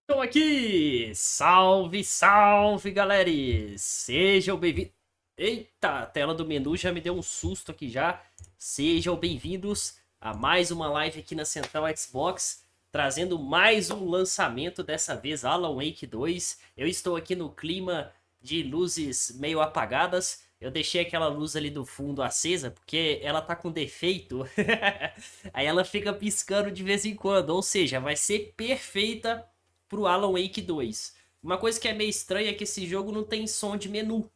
Estou aqui! Salve, salve, galera! Sejam bem-vindos... Eita, a tela do menu já me deu um susto aqui já. Sejam bem-vindos a mais uma live aqui na Central Xbox, trazendo mais um lançamento, dessa vez Alan Wake 2. Eu estou aqui no clima de luzes meio apagadas. Eu deixei aquela luz ali do fundo acesa, porque ela tá com defeito. Aí ela fica piscando de vez em quando, ou seja, vai ser perfeita pro Alan Wake 2. Uma coisa que é meio estranha é que esse jogo não tem som de menu.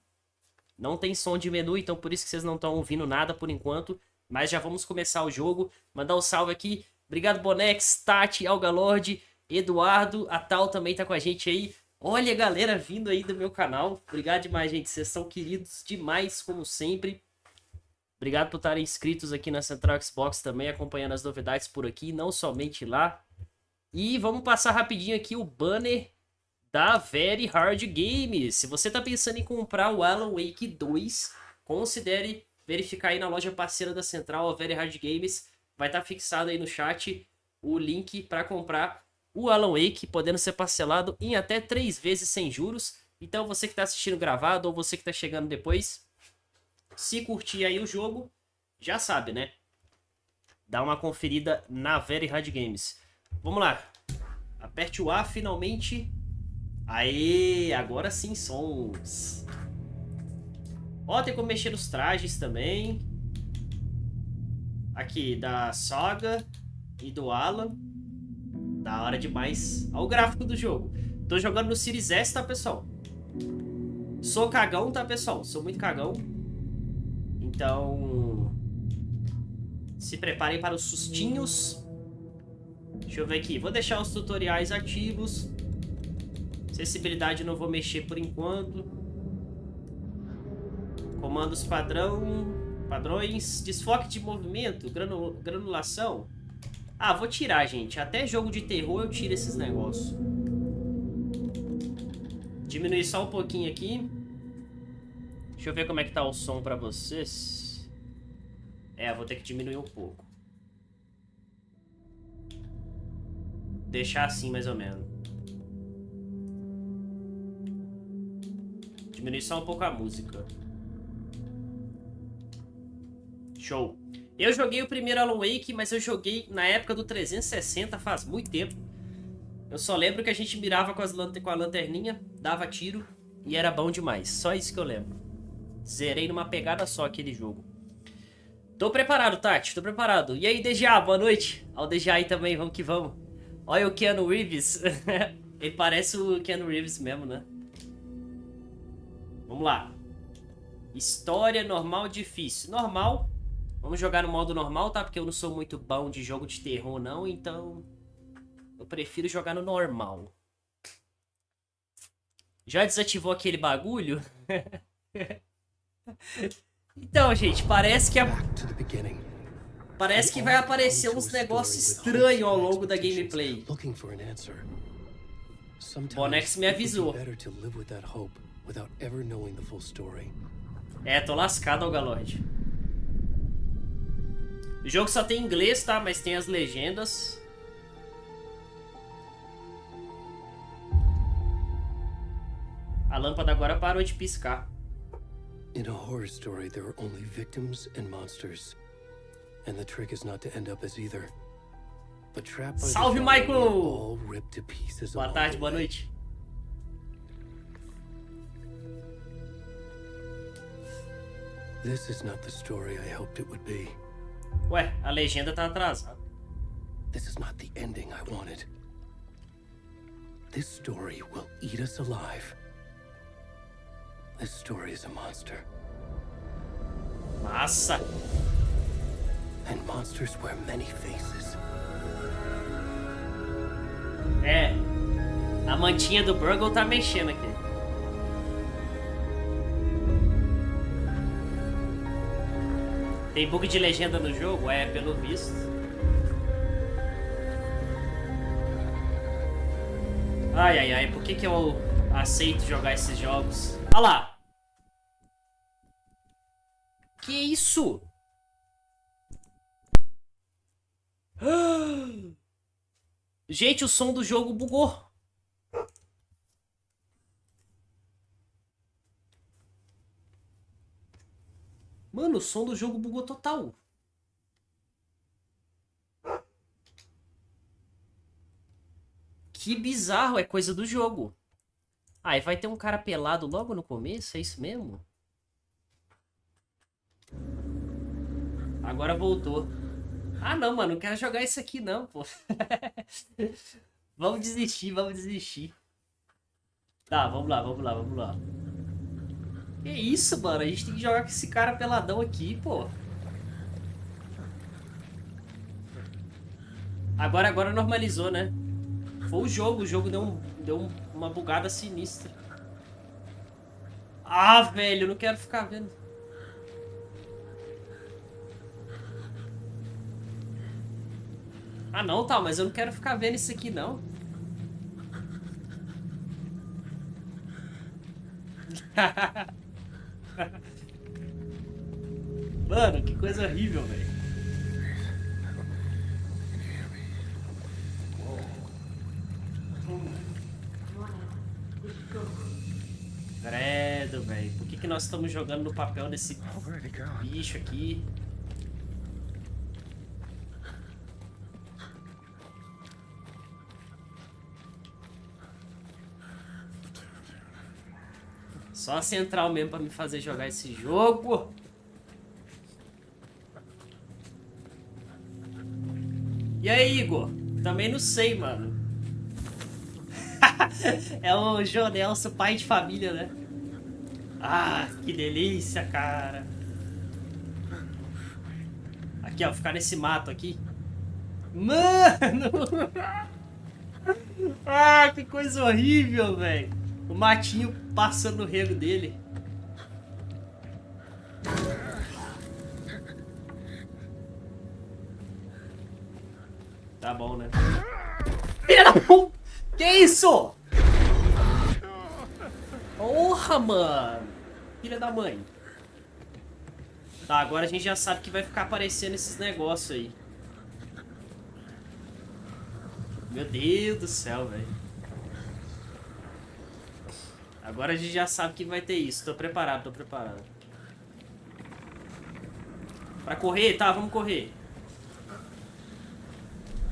Não tem som de menu, então por isso que vocês não estão ouvindo nada por enquanto. Mas já vamos começar o jogo. Mandar um salve aqui. Obrigado, Bonex, Tati, Algalord, Eduardo. A Tal também tá com a gente aí. Olha a galera vindo aí do meu canal. Obrigado demais, gente. Vocês são queridos demais, como sempre. Obrigado por estarem inscritos aqui na Central Xbox também, acompanhando as novidades por aqui, não somente lá. E vamos passar rapidinho aqui o banner da Very Hard Games. Se você está pensando em comprar o Alan Wake 2, considere verificar aí na loja parceira da Central, a Very Hard Games. Vai estar fixado aí no chat o link para comprar o Alan Wake, podendo ser parcelado em até 3 vezes sem juros. Então você que está assistindo gravado ou você que está chegando depois, se curtir aí o jogo, já sabe, né? Dá uma conferida na Very Hard Games. Vamos lá. Aperte o A finalmente. Aê, agora sim sons. Ó, tem como mexer nos trajes também. Aqui, da Saga e do Alan. Da hora demais. Olha o gráfico do jogo. Tô jogando no Series S, tá, pessoal? Sou cagão, tá, pessoal? Sou muito cagão. Então, se preparem para os sustinhos. Deixa eu ver aqui. Vou deixar os tutoriais ativos. Acessibilidade não vou mexer por enquanto. Comandos padrões. Desfoque de movimento. Granulação. Ah, vou tirar, gente. Até jogo de terror eu tiro esses negócios. Diminuir só um pouquinho aqui. Deixa eu ver como é que tá o som pra vocês. É, vou ter que diminuir um pouco. Deixar assim, mais ou menos. Diminuir só um pouco a música. Show. Eu joguei o primeiro Alan Wake, mas eu joguei na época do 360, faz muito tempo. Eu só lembro que a gente mirava com a lanterninha, dava tiro e era bom demais. Só isso que eu lembro. Zerei numa pegada só aquele jogo. Tô preparado, Tati, tô preparado. E aí, DGA, boa noite. Ó o DGA aí também, vamos que vamos. Olha o Keanu Reeves. Ele parece o Keanu Reeves mesmo, né? Vamos lá. História, normal, difícil. Normal. Vamos jogar no modo normal, tá? Porque eu não sou muito bom de jogo de terror, não. Então, eu prefiro jogar no normal. Já desativou aquele bagulho? Então, gente, parece que vai aparecer uns negócios estranhos ao longo da gameplay. Bonex me avisou. É, tô lascado, Algalord. O jogo só tem inglês, tá? Mas tem as legendas. A lâmpada agora parou de piscar. In a horror story, there are only victims and monsters. And the trick is not to end up as either. But trapped by Salve, the Michael! all ripped to pieces. Boa tarde, boa noite. This is not the story I hoped it would be. Ué, a legenda tá atrasada. This is not the ending I wanted. This story will eat us alive. This story is a monster. Massa! And monsters wear many faces. É, a mantinha do Burgle tá mexendo aqui. Tem bug de legenda no jogo? É, pelo visto. Ai, ai, ai, por que eu aceito jogar esses jogos? Olha lá! Que isso? Gente, o som do jogo bugou. Mano, o som do jogo bugou total. Que bizarro, é coisa do jogo. Ah, e vai ter um cara pelado logo no começo, é isso mesmo? Agora voltou. Ah, não, mano, não quero jogar isso aqui não, pô. Vamos desistir, vamos desistir. Tá, vamos lá, vamos lá, vamos lá. Que isso, mano? A gente tem que jogar com esse cara peladão aqui, pô. Agora normalizou, né? Foi o jogo deu uma bugada sinistra. Ah, velho, eu não quero ficar vendo. Ah, não, tá, mas eu não quero ficar vendo isso aqui, não. Mano, que coisa horrível, velho. Credo, velho. Por que nós estamos jogando no papel desse bicho aqui? Só a central mesmo pra me fazer jogar esse jogo. E aí, Igor? Também não sei, mano. É o Jonelson, pai de família, né? Ah, que delícia, cara. Aqui, ó, ficar nesse mato aqui. Mano! Ah, que coisa horrível, velho. O matinho passando no rego dele. Tá bom, né? Filha da puta! Que isso? Porra, mano! Filha da mãe. Tá, agora a gente já sabe que vai ficar aparecendo esses negócios aí. Meu Deus do céu, velho. Agora a gente já sabe que vai ter isso. Tô preparado, tô preparado. Pra correr? Tá, vamos correr.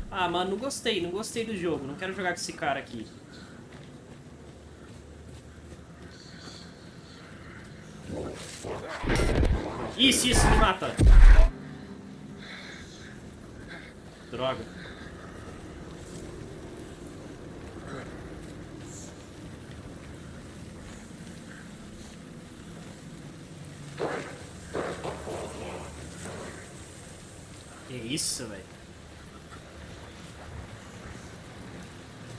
Ah, mano, não gostei do jogo. Não quero jogar com esse cara aqui. Isso, me mata. Droga. Que isso, velho.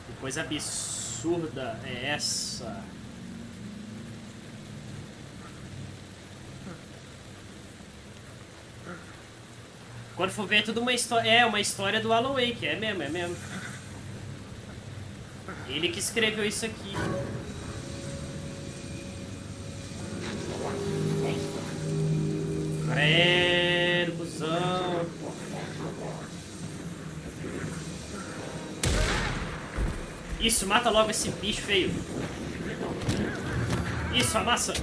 Que coisa absurda é essa? Quando for ver é tudo uma história. É, uma história do Alan Wake. É mesmo, é mesmo. Ele que escreveu isso aqui. Credo, cuzão. Isso, mata logo esse bicho feio. Isso, amassa.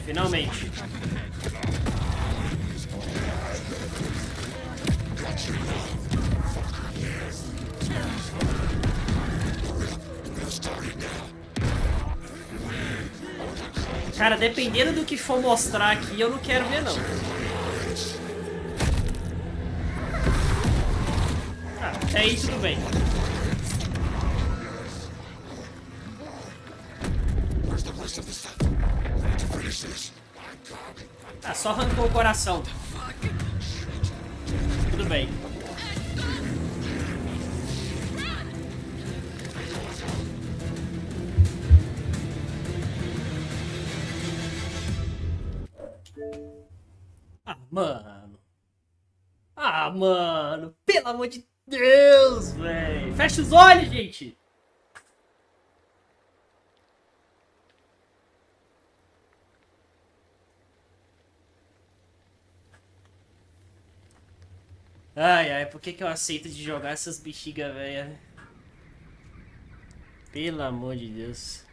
Finalmente. Cara, dependendo do que for mostrar aqui, eu não quero ver, não. Ah, até aí tudo bem. Ah, só arrancou o coração. Tudo bem. Ah, mano. Ah, mano. Pelo amor de Deus, velho. Fecha os olhos, gente. Ai, ai, por que que eu aceito de jogar essas bexigas, velho? Pelo amor de Deus.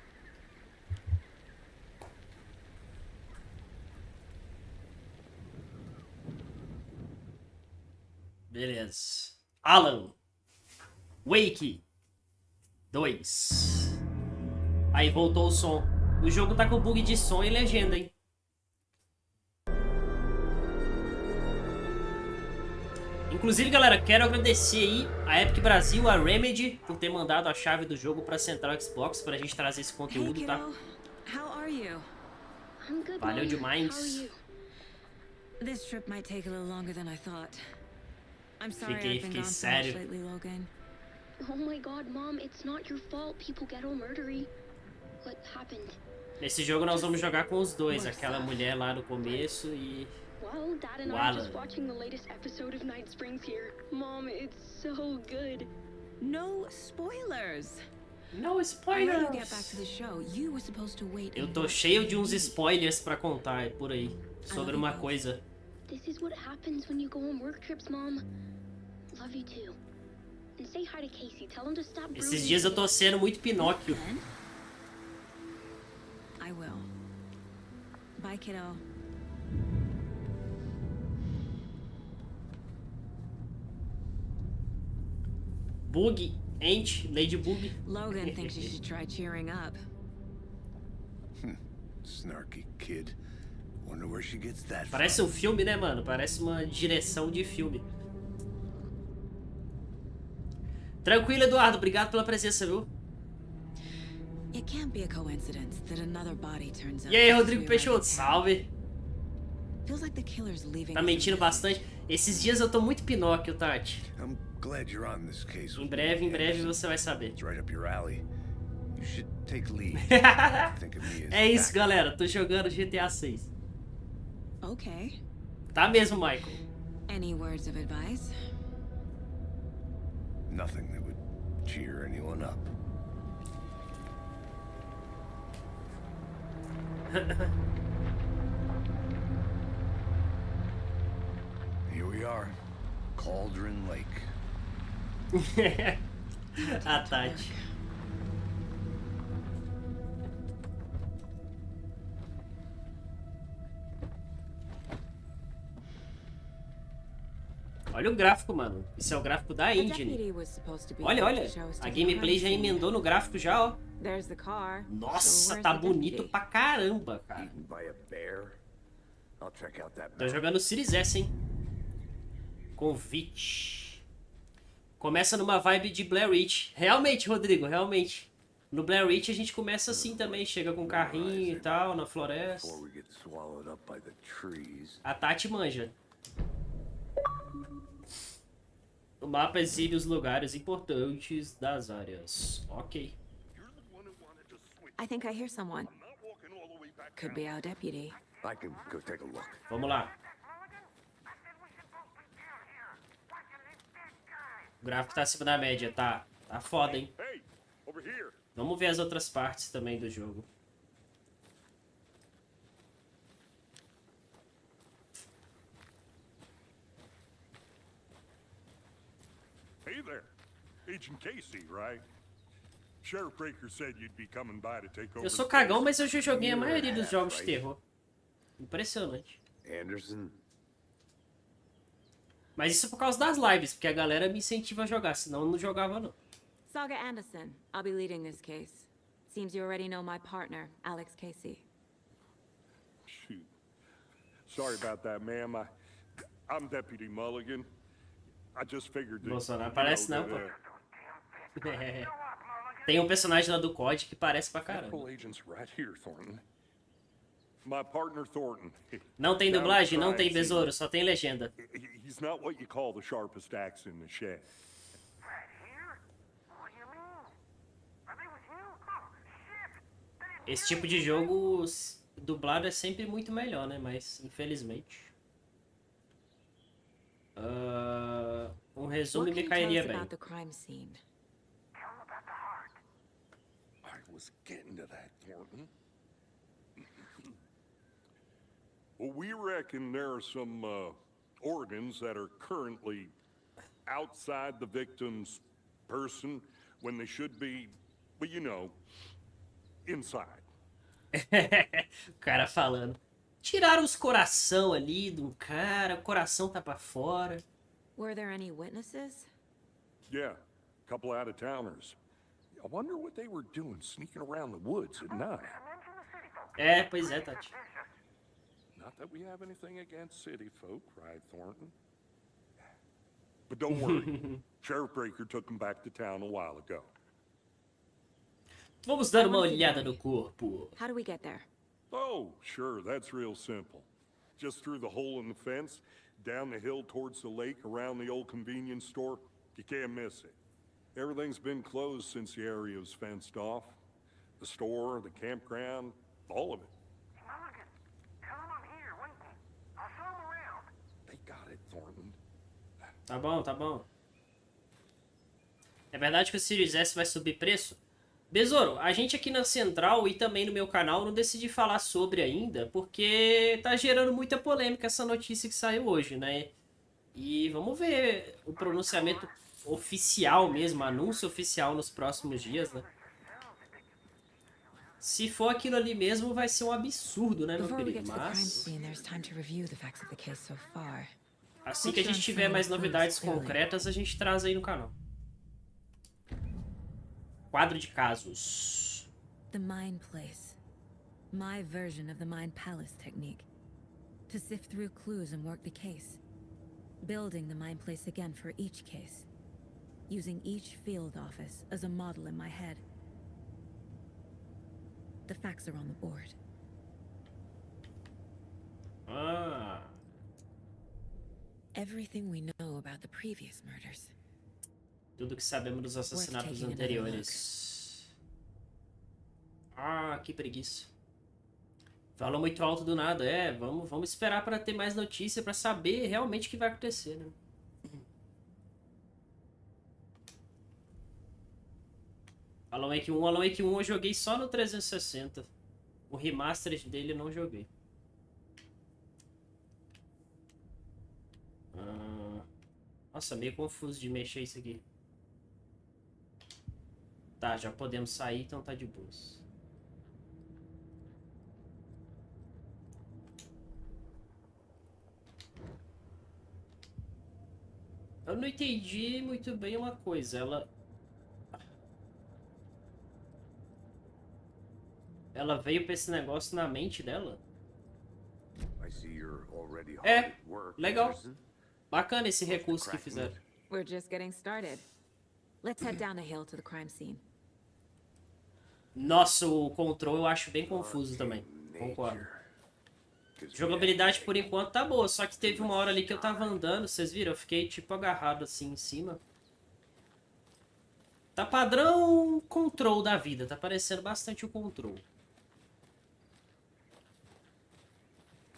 Beleza. Alan. Wake 2. Aí voltou o som. O jogo tá com bug de som e legenda, hein? Inclusive, galera, quero agradecer aí a Epic Brasil, a Remedy, por ter mandado a chave do jogo pra Central Xbox pra gente trazer esse conteúdo, tá? Valeu demais. Fiquei sério. Oh my god, Mom, it's not your fault people get all murdery. What happened? Nesse jogo nós vamos jogar com os dois, aquela mulher lá no começo e Well, Dad and I are just watching the latest episode of Night Springs here. Mom, it's so good. No spoilers. No spoilers. Eu tô cheio de uns spoilers pra contar por aí sobre uma coisa. This is what happens when you go on work trips, Mom. Love you too. And say hi to Casey. Tell him to stop. Esses dias eu tô sendo muito Pinóquio. I will. Bye, kiddo. Bug, Ant, Ladybug. Logan thinks you should try cheering up. Snarky kid. Wonder where she gets that from. Parece um filme, né, mano? Parece uma direção de filme. Tranquilo, Eduardo. Obrigado pela presença, viu? It can't be a coincidence that another body turns up. E aí, Rodrigo Peixoto? Salve. Feels like the killer's leaving. Tá mentindo bastante. Esses dias eu tô muito Pinóquio, Tati. I'm glad you're on this case. Em breve você vai saber. It's right up your alley. You should take lead. Think of me as É isso, backup. galera. Tô jogando GTA 6. Okay. Tá mesmo, Michael. Any words of advice? Nothing that would cheer anyone up. Here we are, Cauldron Lake. A Tati. Olha o gráfico, mano. Isso é o gráfico da engine. Olha, olha. A gameplay já emendou no gráfico já, ó. Nossa, tá bonito pra caramba, cara. Tô jogando Series S, hein. Convite. Começa numa vibe de Blair Witch. Realmente, Rodrigo, realmente. No Blair Witch a gente começa assim também. Chega com um carrinho e tal, na floresta. A Tati manja. O mapa exibe os lugares importantes das áreas. Ok. I think I hear someone. Could be our deputy. I can go take a look. Vamos lá. O gráfico tá acima da média, tá? Tá foda, hein? Vamos ver as outras partes também do jogo. Hey there, Agent Casey, right? Sheriff Breaker said you'd be coming by to take over. Eu sou cagão, mas eu já joguei a maioria dos jogos de terror. Impressionante. Anderson. Mas isso é por causa das lives, porque a galera me incentiva a jogar, senão eu não jogava não. Saga Anderson, I'll be leading this case. Seems you already know my partner, Alex Casey. Shoot. Sorry about that, ma'am. I'm Deputy Mulligan. I just figured that. Nossa, não aparece não, pô. Tem um personagem lá do COD que parece pra caramba. Agents right here, Thornton. My partner Thornton. Não tem dublagem, não tem besouro, só tem legenda. He's not what you call the sharpest axe in the shed. Esse tipo de jogo dublado é sempre muito melhor, né? Mas, infelizmente. Um resumo me cairia bem. I was getting to that, Thornton. Well, we reckon there are some organs that are currently outside the victim's person when they should be, well, you know, inside. O cara falando. Tiraram os coração ali de um cara, o coração tá pra fora. Were there any witnesses? Yeah, a couple out-of-towners. I wonder what they were doing sneaking around the woods at night. É, pois é, Tati. Not that we have anything against city folk, cried Thornton. But don't worry, Sheriff Breaker took them back to town a while ago. Vamos dar uma olhada no corpo. How do we get there? Oh, sure, that's real simple. Just through the hole in the fence, down the hill towards the lake, around the old convenience store. You can't miss it. Everything's been closed since the area was fenced off. The store, the campground, all of it. They got it, Thornton. Tá bom, tá bom. É verdade que o Series S vai subir preço? Besouro, a gente aqui na Central e também no meu canal não decidi falar sobre ainda, porque tá gerando muita polêmica essa notícia que saiu hoje, né? E vamos ver o pronunciamento oficial mesmo, anúncio oficial nos próximos dias, né? Se for aquilo ali mesmo, vai ser um absurdo, né, meu Before we querido? get to the crime Mas scene, there's time to review the facts of the case so far. assim que a gente tiver mais novidades concretas, a gente traz aí no canal. Quadro de casos. The Mind Place. My version of the Mind Palace technique. To sift through clues and work the case. Building the Mind Place again for each case. Using each field office as a model in my head. The facts are on the board. Ah, Everything we know about the previous murders. tudo que sabemos dos assassinatos anteriores. Ah, que preguiça. Falou muito alto do nada. É, vamos esperar para ter mais notícia, para saber realmente o que vai acontecer, né? Alan Wake 1 eu joguei só no 360. O remaster dele eu não joguei. Nossa, meio confuso de mexer isso aqui. Tá, já podemos sair, então tá de boas. Eu não entendi muito bem uma coisa. Ela veio pra esse negócio na mente dela? É, legal. Bacana esse recurso que fizeram. We're just getting started. Let's head down the hill to the crime scene. Nossa, o control eu acho bem confuso também. Concordo. Jogabilidade por enquanto tá boa, só que teve uma hora ali que eu tava andando, vocês viram? Eu fiquei tipo agarrado assim em cima. Tá padrão control da vida, tá parecendo bastante o control.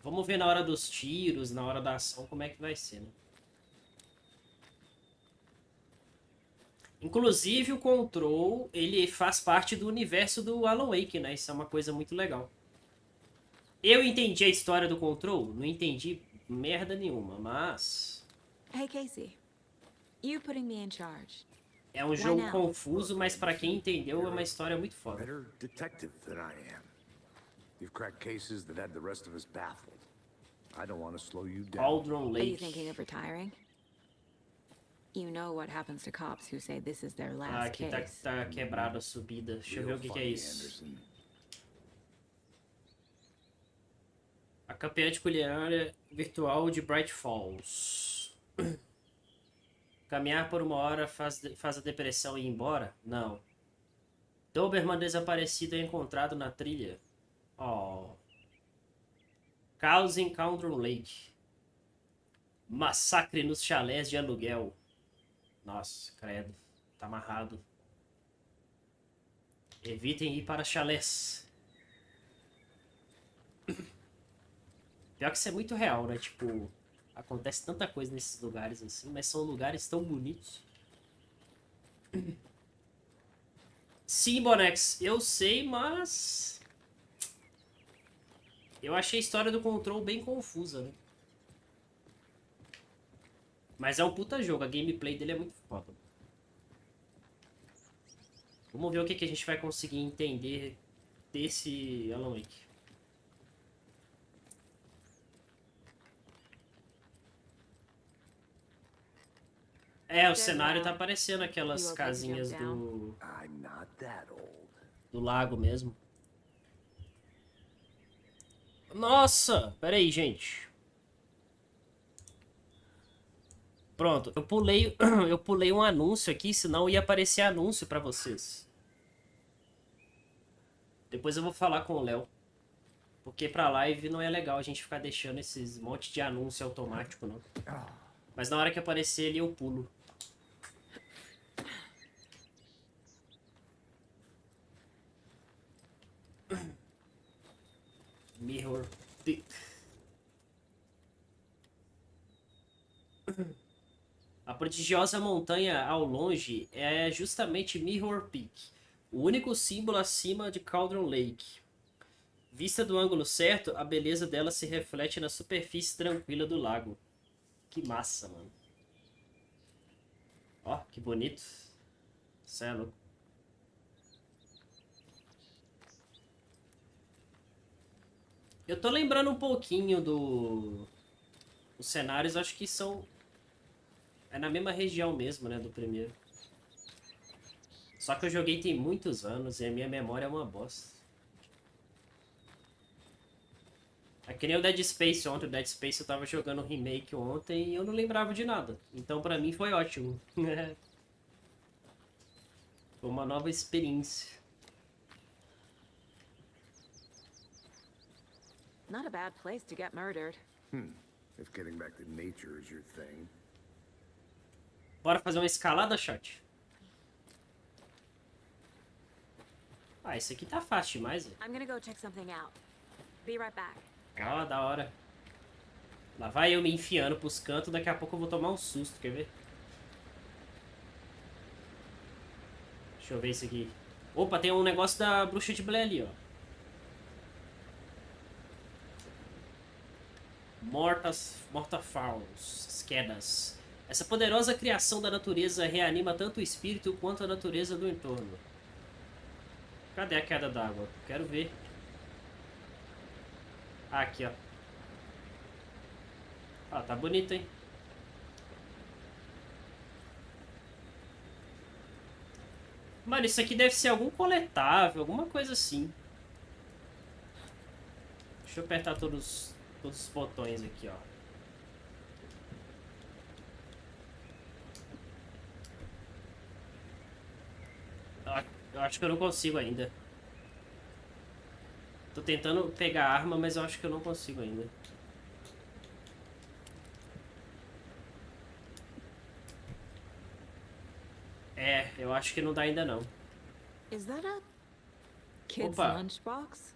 Vamos ver na hora dos tiros, na hora da ação, como é que vai ser, né? Inclusive o Control, ele faz parte do universo do Alan Wake, né? Isso é uma coisa muito legal. Eu entendi a história do Control? Não entendi merda nenhuma, mas... Hey, Casey. You putting me in charge. É um jogo confuso, mas pra quem entendeu é uma história muito foda. Better detective than I am. You've cracked cases that had the rest of us baffled. I don't want to slow you down. Cauldron Are you Lake. thinking of retiring? You know what happens to cops who say this is their Ah, last aqui case. tá quebrado a subida. Deixa eu ver o que é isso. Anderson. A campeã culinária virtual de Bright Falls. Caminhar por uma hora faz a depressão ir embora? Não. Doberman desaparecido é encontrado na trilha. Oh. Caos em Cauldron Lake. Massacre nos chalés de aluguel. Nossa, credo. Tá amarrado. Evitem ir para chalés. Pior que isso é muito real, né? Tipo, acontece tanta coisa nesses lugares assim, mas são lugares tão bonitos. Sim, Bonex, eu sei, mas... eu achei a história do Control bem confusa, né? Mas é um puta jogo, a gameplay dele é muito foda. Vamos ver o que, que a gente vai conseguir entender desse Alan Wake. É, o cenário tá parecendo aquelas casinhas do I'm not that old. lago mesmo. Nossa, pera aí, gente. Pronto, eu pulei um anúncio aqui, senão ia aparecer anúncio pra vocês. Depois eu vou falar com o Léo. Porque pra live não é legal a gente ficar deixando esses monte de anúncio automático, não. Mas na hora que aparecer ele eu pulo. Mirror Peak. A prodigiosa montanha ao longe é justamente Mirror Peak, o único símbolo acima de Cauldron Lake. Vista do ângulo certo, a beleza dela se reflete na superfície tranquila do lago. Que massa, mano. Ó, que bonito. Cê é louco. Eu tô lembrando um pouquinho os cenários, acho que são... É na mesma região mesmo, né, do primeiro. Só que eu joguei tem muitos anos e a minha memória é uma bosta. É que nem o Dead Space ontem. O Dead Space eu tava jogando o remake ontem e eu não lembrava de nada. Então pra mim foi ótimo. Foi uma nova experiência. Not a bad place to get murdered. If getting back to nature is your thing. Bora fazer uma escalada, chat? Ah, esse aqui tá fácil demais, velho. I'm gonna go check something out. Be right back. Ó, da hora. Lá vai eu me enfiando pros cantos, daqui a pouco eu vou tomar um susto, quer ver? Deixa eu ver isso aqui. Opa, tem um negócio da bruxa de Blair ali, ó. Mortafauns, as quedas. Essa poderosa criação da natureza reanima tanto o espírito quanto a natureza do entorno. Cadê a queda d'água? Quero ver. Ah, aqui, ó. Ah, tá bonito, hein? Mano, isso aqui deve ser algum coletável, alguma coisa assim. Deixa eu apertar todos os botões aqui, ó. Eu acho que eu não consigo ainda. Tô tentando pegar a arma, mas eu acho que eu não consigo ainda. É, eu acho que não dá ainda não. Is that a kid's Opa. lunchbox?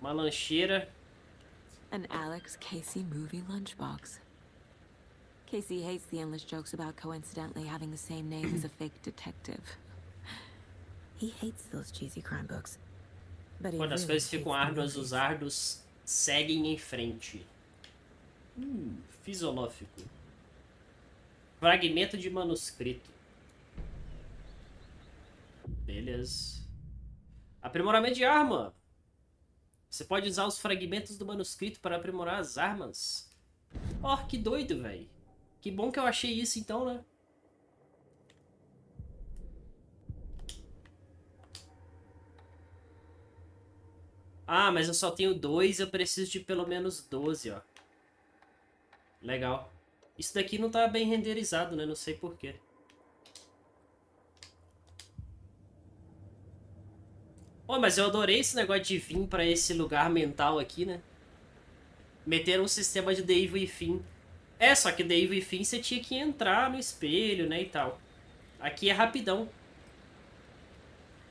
Uma lancheira. An Alex Casey movie lunchbox. Casey hates the endless jokes about coincidentally having the same name as a fake detective. He hates those cheesy crime books. But he Quando as really coisas ficam hates the árduas, movies. os árduos seguem em frente. Fisiológico. Fragmento de manuscrito. Beleza. Aprimoramento de arma. Você pode usar os fragmentos do manuscrito para aprimorar as armas. Ó, que doido, velho. Que bom que eu achei isso então, né? Ah, mas eu só tenho 2, eu preciso de pelo menos 12, ó. Legal. Isso daqui não tá bem renderizado, né? Não sei porquê. Oh, mas eu adorei esse negócio de vir pra esse lugar mental aqui, né? Meteram um sistema de Dave e fim. É, só que Dave e fim você tinha que entrar no espelho, né, e tal. Aqui é rapidão.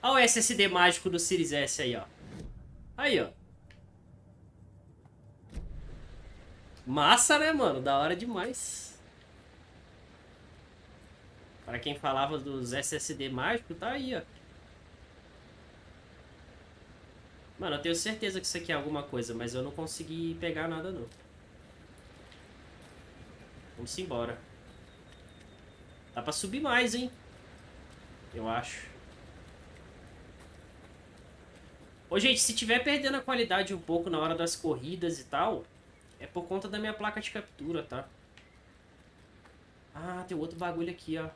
Olha o SSD mágico do Series S aí, ó. Aí, ó. Massa, né, mano? Da hora demais. Para quem falava dos SSD mágicos, tá aí, ó. Mano, eu tenho certeza que isso aqui é alguma coisa, mas eu não consegui pegar nada, não. Vamos embora. Dá pra subir mais, hein? Eu acho. Ô, gente, se tiver perdendo a qualidade um pouco na hora das corridas e tal, é por conta da minha placa de captura, tá? Ah, tem outro bagulho aqui, ó.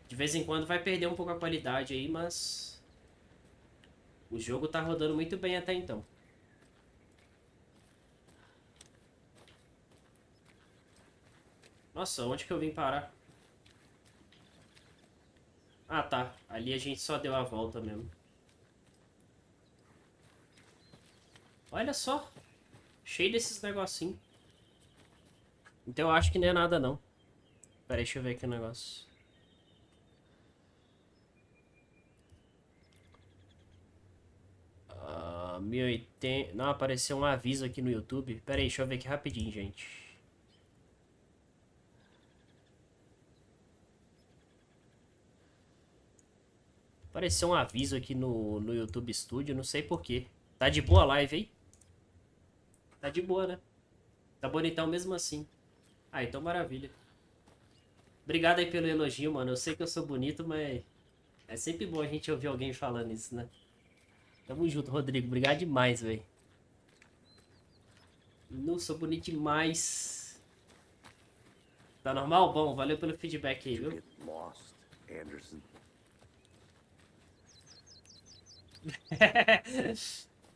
De vez em quando vai perder um pouco a qualidade aí, mas... o jogo tá rodando muito bem até então. Nossa, onde que eu vim parar? Ah, tá. Ali a gente só deu a volta mesmo. Olha só. Cheio desses negocinhos. Então eu acho que não é nada, não. Pera aí, deixa eu ver aqui o negócio. Ah, 1080... Não, apareceu um aviso aqui no YouTube. Pera aí, deixa eu ver aqui rapidinho, gente. Apareceu um aviso aqui no YouTube Studio, não sei porquê. Tá de boa a live aí? Tá de boa, né? Tá bonitão mesmo assim. Ah, então maravilha. Obrigado aí pelo elogio, mano. Eu sei que eu sou bonito, mas é sempre bom a gente ouvir alguém falando isso, né? Tamo junto, Rodrigo. Obrigado demais, velho. Não, sou bonito demais. Tá normal? Bom, valeu pelo feedback aí, viu? Get lost, Anderson.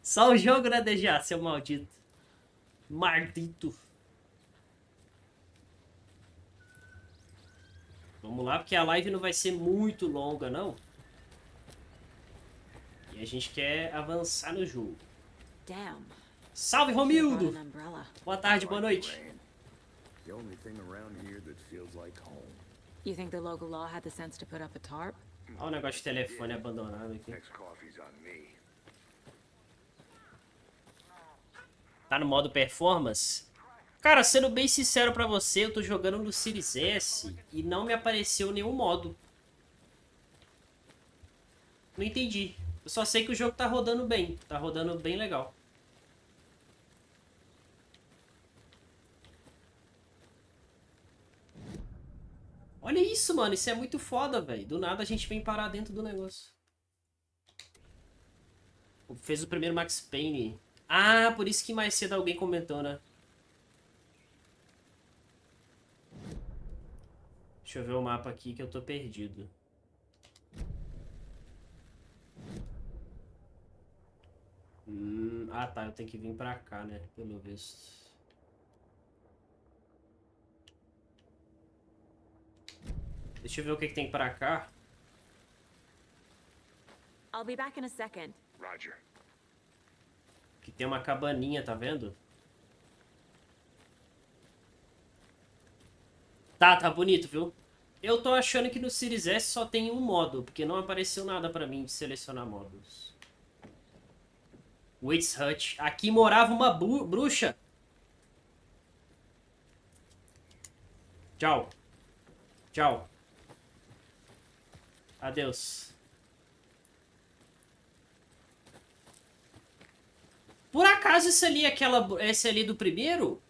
Só o jogo, né, DGA, seu maldito. Maldito. Vamos lá, porque a live não vai ser muito longa, não. E a gente quer avançar no jogo. Damn. Salve, Should've brought Romildo! an umbrella. Boa tarde, boa noite. Rain. The only thing around here that feels like home. You think the local law had the sense to put up a tarp? Olha o negócio de telefone abandonado aqui. Next coffee's on me. Tá no modo performance? Cara, sendo bem sincero pra você, eu tô jogando no Series S e não me apareceu nenhum modo. Não entendi. Eu só sei que o jogo tá rodando bem. Tá rodando bem legal. Olha isso, mano. Isso é muito foda, velho. Do nada a gente vem parar dentro do negócio. Fez o primeiro Max Payne. Ah, por isso que mais cedo alguém comentou, né? Deixa eu ver o mapa aqui que eu tô perdido. Ah, tá. Eu tenho que vir pra cá, né? Pelo visto. Deixa eu ver o que tem pra cá. I'll be back in a second. Roger. Que tem uma cabaninha, tá vendo? Tá bonito, viu? Eu tô achando que no Series S só tem um modo, porque não apareceu nada pra mim de selecionar modos. Witch Hut. Aqui morava uma bruxa. Tchau. Tchau. Adeus. Por acaso esse ali do primeiro?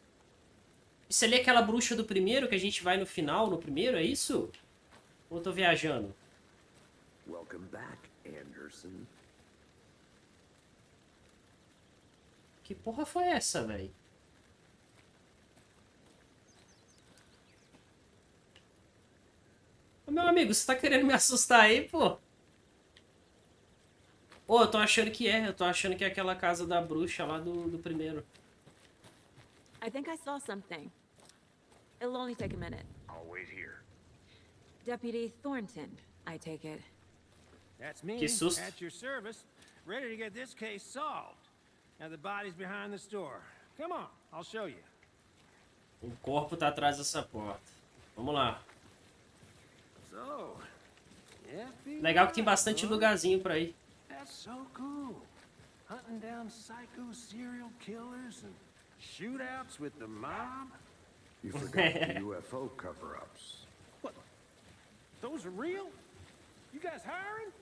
Isso ali é aquela bruxa do primeiro que a gente vai no final, no primeiro, é isso? Ou eu tô viajando? Welcome back, Anderson. Que porra foi essa, velho? Meu amigo, você tá querendo me assustar aí, pô? Ô, eu tô achando que é. Eu tô achando que é aquela casa da bruxa lá do primeiro. I think I saw something. It'll only take a minute. I'll wait here. Deputy Thornton, I take it. That's me, Que susto. at your service, ready to get this case solved. Now the body's behind the store. Come on, I'll show you. O corpo tá atrás dessa porta. Vamos lá. So, FBI, Legal que tem bastante huh? lugarzinho pra ir. That's so cool. Hunting down psycho serial killers and shootouts with the mob. You forgot the UFO cover-ups. What? Those are real? You guys hiring?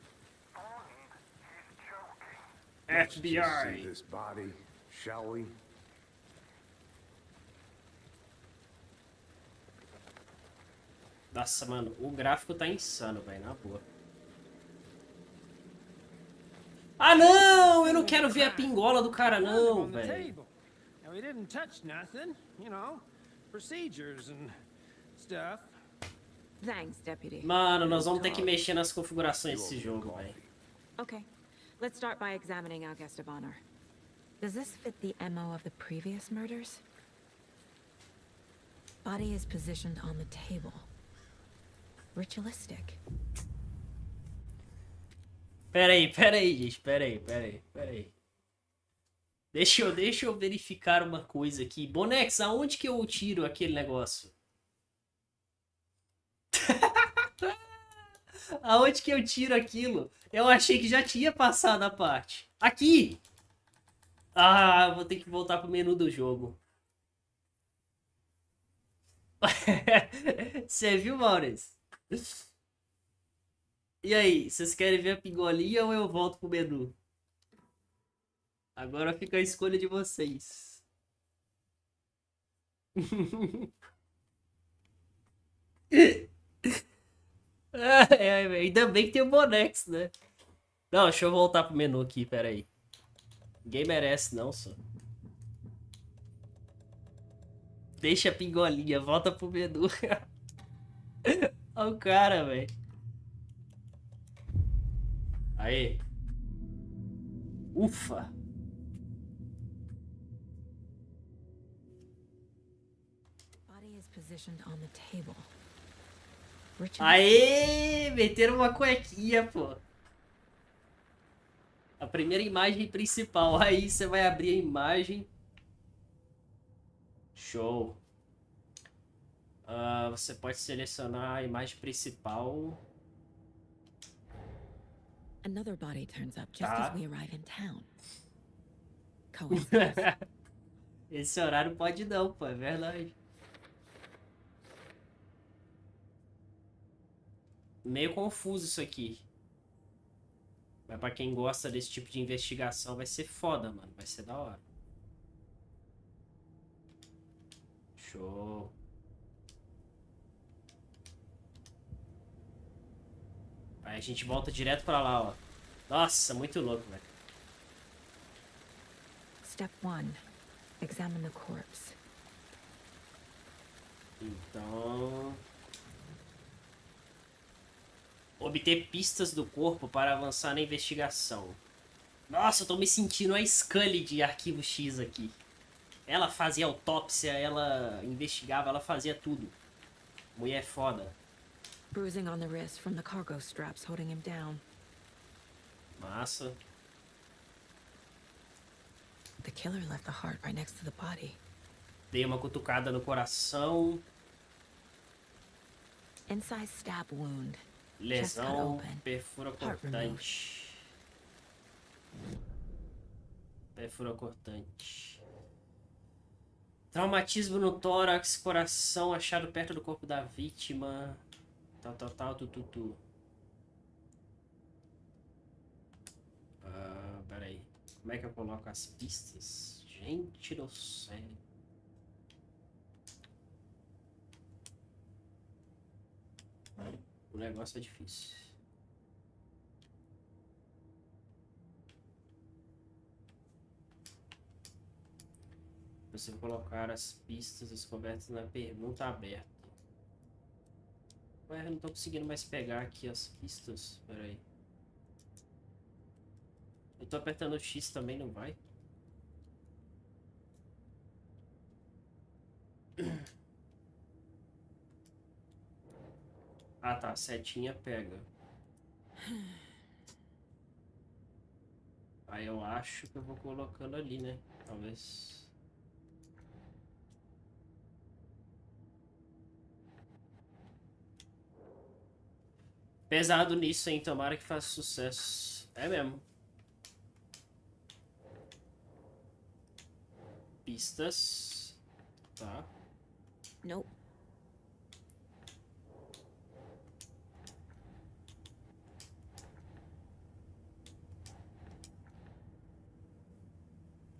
Let's just see FBI. this body, shall we? Nossa, mano, o gráfico tá insano, velho, na boa. Ah, não! Eu não quero ver a pingola do cara, não, velho. We didn't touch nothing, you know, procedures and stuff. Thanks, Deputy. Mano, nós vamos ter que mexer nas configurações desse jogo, velho. Okay, let's start by examining our guest of honor. Does this fit the MO of the previous murders? Body is positioned on the table. Ritualistic. Pera aí, gente. Pera aí. Deixa eu verificar uma coisa aqui. Bonex, aonde que eu tiro aquele negócio? Aonde que eu tiro aquilo? Eu achei que já tinha passado a parte. Aqui! Ah, vou ter que voltar pro menu do jogo. Você viu, Maiores? E aí, vocês querem ver a pingolinha ou eu volto pro menu? Agora fica a escolha de vocês. Ainda bem que tem o Bonex, né? Não, deixa eu voltar pro menu aqui, pera aí. Ninguém merece não, só. Deixa a pingolinha, volta pro menu. Olha o cara, velho. Aê. Ufa. Body is positioned on the table. Aê! Meteram uma cuequinha, pô. A primeira imagem principal. Aí você vai abrir a imagem. Show. Você pode selecionar a imagem principal. Another body turns up just Tá. as we arrive in town. Coincidence. Esse horário pode não, pô. É verdade. Meio confuso isso aqui. Mas pra quem gosta desse tipo de investigação vai ser foda, mano. Vai ser da hora. Show. Aí a gente volta direto pra lá, ó. Nossa, muito louco, velho. Step 1. Examine the corpse. Então... obter pistas do corpo para avançar na investigação. Nossa, eu tô me sentindo a Scully de Arquivo X aqui. Ela fazia autópsia, ela investigava, ela fazia tudo. Mulher foda. Bruising on the wrist from the cargo straps holding him down. Massa. The killer left the heart right next to the body. Dei uma cutucada no coração. Incise stab wound. Lesão, perfura cortante. Perfura cortante. Traumatismo no tórax, coração achado perto do corpo da vítima. Tal, tu. Pera aí. Como é que eu coloco as pistas? Gente do céu. O negócio é difícil. Você vai colocar as pistas descobertas na pergunta aberta. Ué, eu não tô conseguindo mais pegar aqui as pistas. Pera aí. Eu tô apertando o X também, não vai? Ah tá, setinha pega. Aí eu acho que eu vou colocando ali, né? Talvez. Pesado nisso, hein? Tomara que faça sucesso. É mesmo. Pistas. Tá. Nope.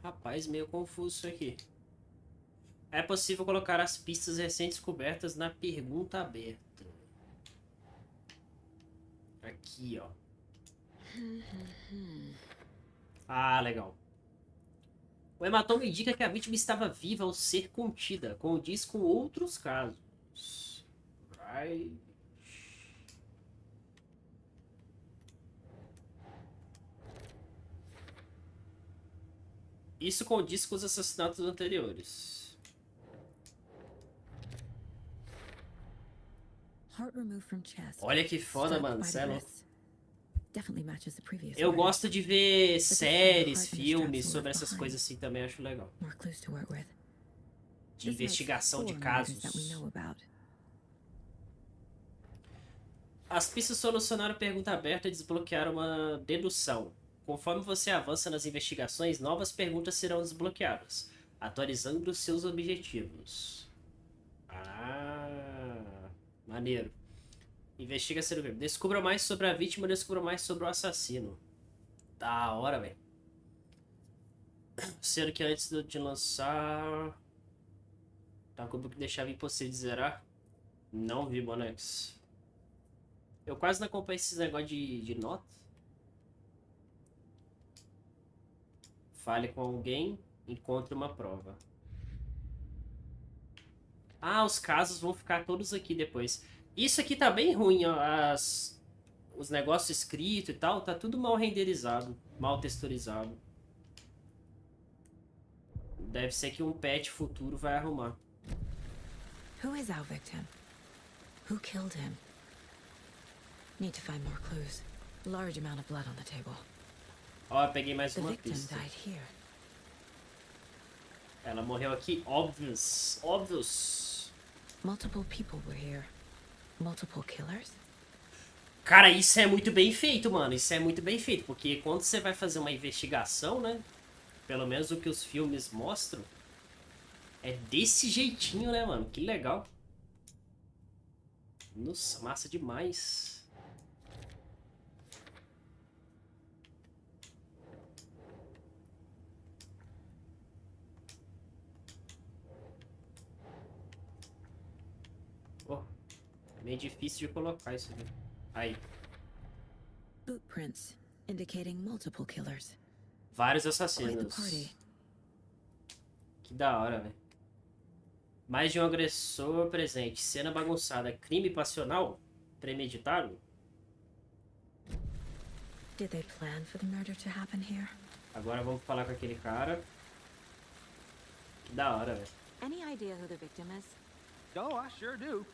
Rapaz, meio confuso isso aqui. É possível colocar as pistas recém-descobertas na pergunta aberta. aqui, ó. Ah, legal. O hematoma indica que a vítima estava viva ao ser contida, condiz com outros casos. Right. Isso condiz com os assassinatos anteriores. Olha que foda, mano. Cê é louco. Eu gosto de ver séries, filmes sobre essas coisas assim também, acho legal. De investigação de casos. As pistas solucionaram pergunta aberta e desbloquearam uma dedução. Conforme você avança nas investigações, novas perguntas serão desbloqueadas, atualizando seus objetivos. Ah, maneiro. Investiga ser o crime. Descubra mais sobre a vítima, descubra mais sobre o assassino. Da hora, velho. Sendo que antes de lançar... Tá como que deixava impossível de zerar? Não vi, Bonex. Eu quase não acompanho esses negócios de nota. Fale com alguém, encontre uma prova. Ah, os casos vão ficar todos aqui depois. Isso aqui tá bem ruim, ó. Os negócios escritos e tal, tá tudo mal renderizado, mal texturizado. Deve ser que um patch futuro vai arrumar. Who is our victim? Who killed him? Need to find more clues. Large amount of blood on the table. Ó, eu peguei mais The uma victim pista. died here. Ela morreu aqui, óbvios. Multiple people were here. Multiple killers? Cara, isso é muito bem feito, mano. Isso é muito bem feito, porque quando você vai fazer uma investigação, né? Pelo menos o que os filmes mostram, é desse jeitinho, né, mano? Que legal. Nossa, massa demais. Oh, meio difícil de colocar isso aqui. Aí. Footprints indicating multiple killers. Vários Quite the assassinos. party. Que da hora, velho. Mais de um agressor presente. Cena bagunçada. Crime passional? Premeditado? Did they plan for the murder to happen here? Agora vamos falar com aquele cara. Que da hora, velho. Any idea who the victim is? Oh, I sure do.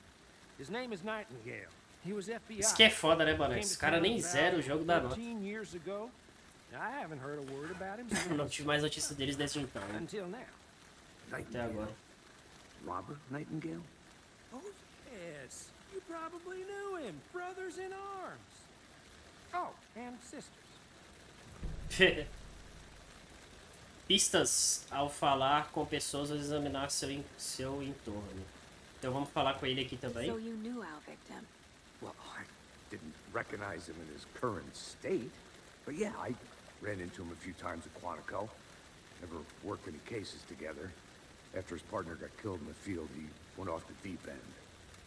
His name is Nightingale. He was FBI. Isso que é foda, né, mano? Came Esse to cara town nem about zera o jogo da nota. 13 years ago. I haven't heard a word about him Não since. tive mais notícias deles desde então, né? Until now. Até agora. Robert Nightingale? Oh, yes. You probably knew him. Brothers in arms. Oh, and sisters. Pistas ao falar com pessoas ou examinar seu entorno. Então vamos falar com ele aqui também. So you knew our victim. Well, I didn't recognize him in his current state. But yeah, I ran into him a few times at Quantico. Never worked any cases together. After his partner got killed in the field, he went off the deep end.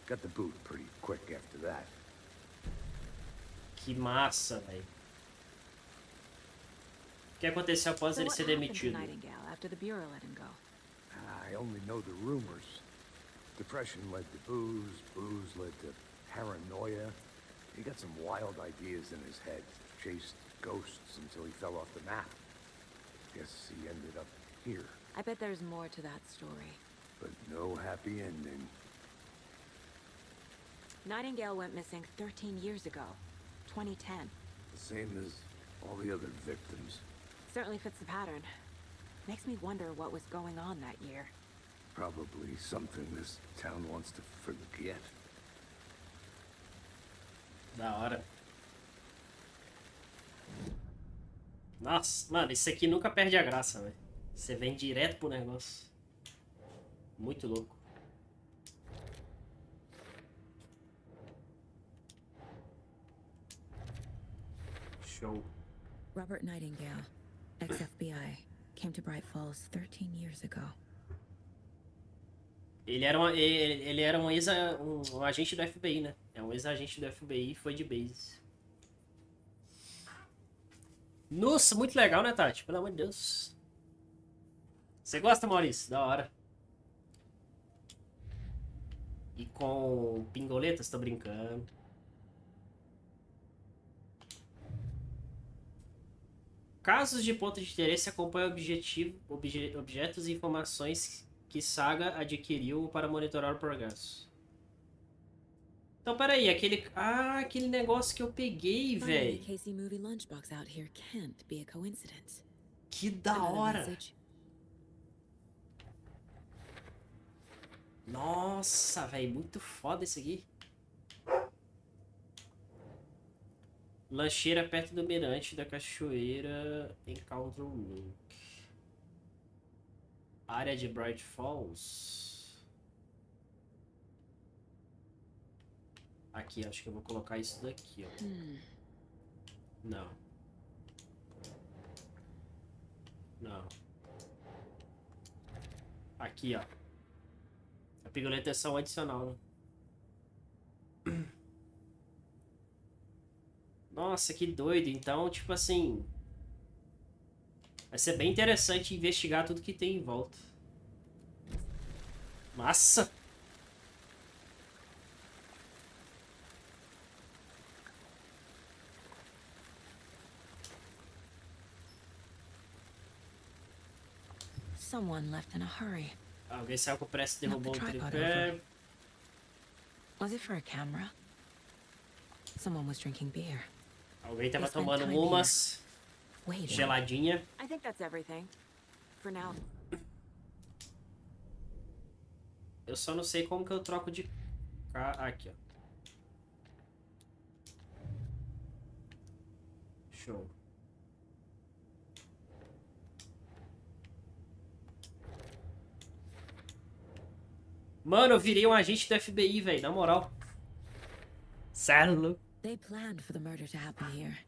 Got the boot pretty quick after that. Que massa, velho. O que aconteceu após So ele what ser happened to demitido? Nightingale after the Bureau let him go? I only know the rumors. Depression led to booze, booze led to paranoia. He got some wild ideas in his head. Chased ghosts until he fell off the map. Guess he ended up here, I bet there's more to that story. but no happy ending. Nightingale went missing 13 years ago. 2010. The same as all the other victims. Certainly fits the pattern. Makes me wonder what was going on that year. Probably something this town wants to forget. Da hora. Nossa, mano, isso aqui nunca perde a graça, velho. Você vem direto pro negócio. Muito louco. Show. Robert Nightingale, ex-FBI, came to Bright Falls 13 years ago. Ele era um agente do FBI, né? É um ex-agente do FBI e foi de base. Nossa, muito legal, né, Tati? Pelo amor de Deus. Você gosta, Maurício? Da hora. E com pingoletas, tô brincando. Casos de ponto de interesse acompanham objetos e informações que Saga adquiriu para monitorar o progresso. Então, peraí, aquele... Ah, aquele negócio que eu peguei, Finding a velho. Casey movie lunchbox out here can't be a coincidence. Que da Another hora. message. Nossa, velho, muito foda esse aqui. Lancheira perto do mirante da cachoeira. Encounter Rook. Área de Bright Falls. Aqui, acho que eu vou colocar isso daqui, ó. Não. Não. Aqui, ó. A pigoleta é só um adicional, né? Nossa, que doido. Então, tipo assim... Vai ser bem interessante investigar tudo que tem em volta. Massa! Someone left in a hurry. Alguém saiu com pressa e Knock the derrubou o tripod tripé. over. Was it for a camera? Someone was drinking beer. Alguém tava They spent tomando time umas Wait. geladinha. I think that's everything. For now. Eu só não sei como que eu troco de... Aqui, ó. Show. Mano, eu virei um agente do FBI, velho, na moral. Sério? They planned for the murder to happen here,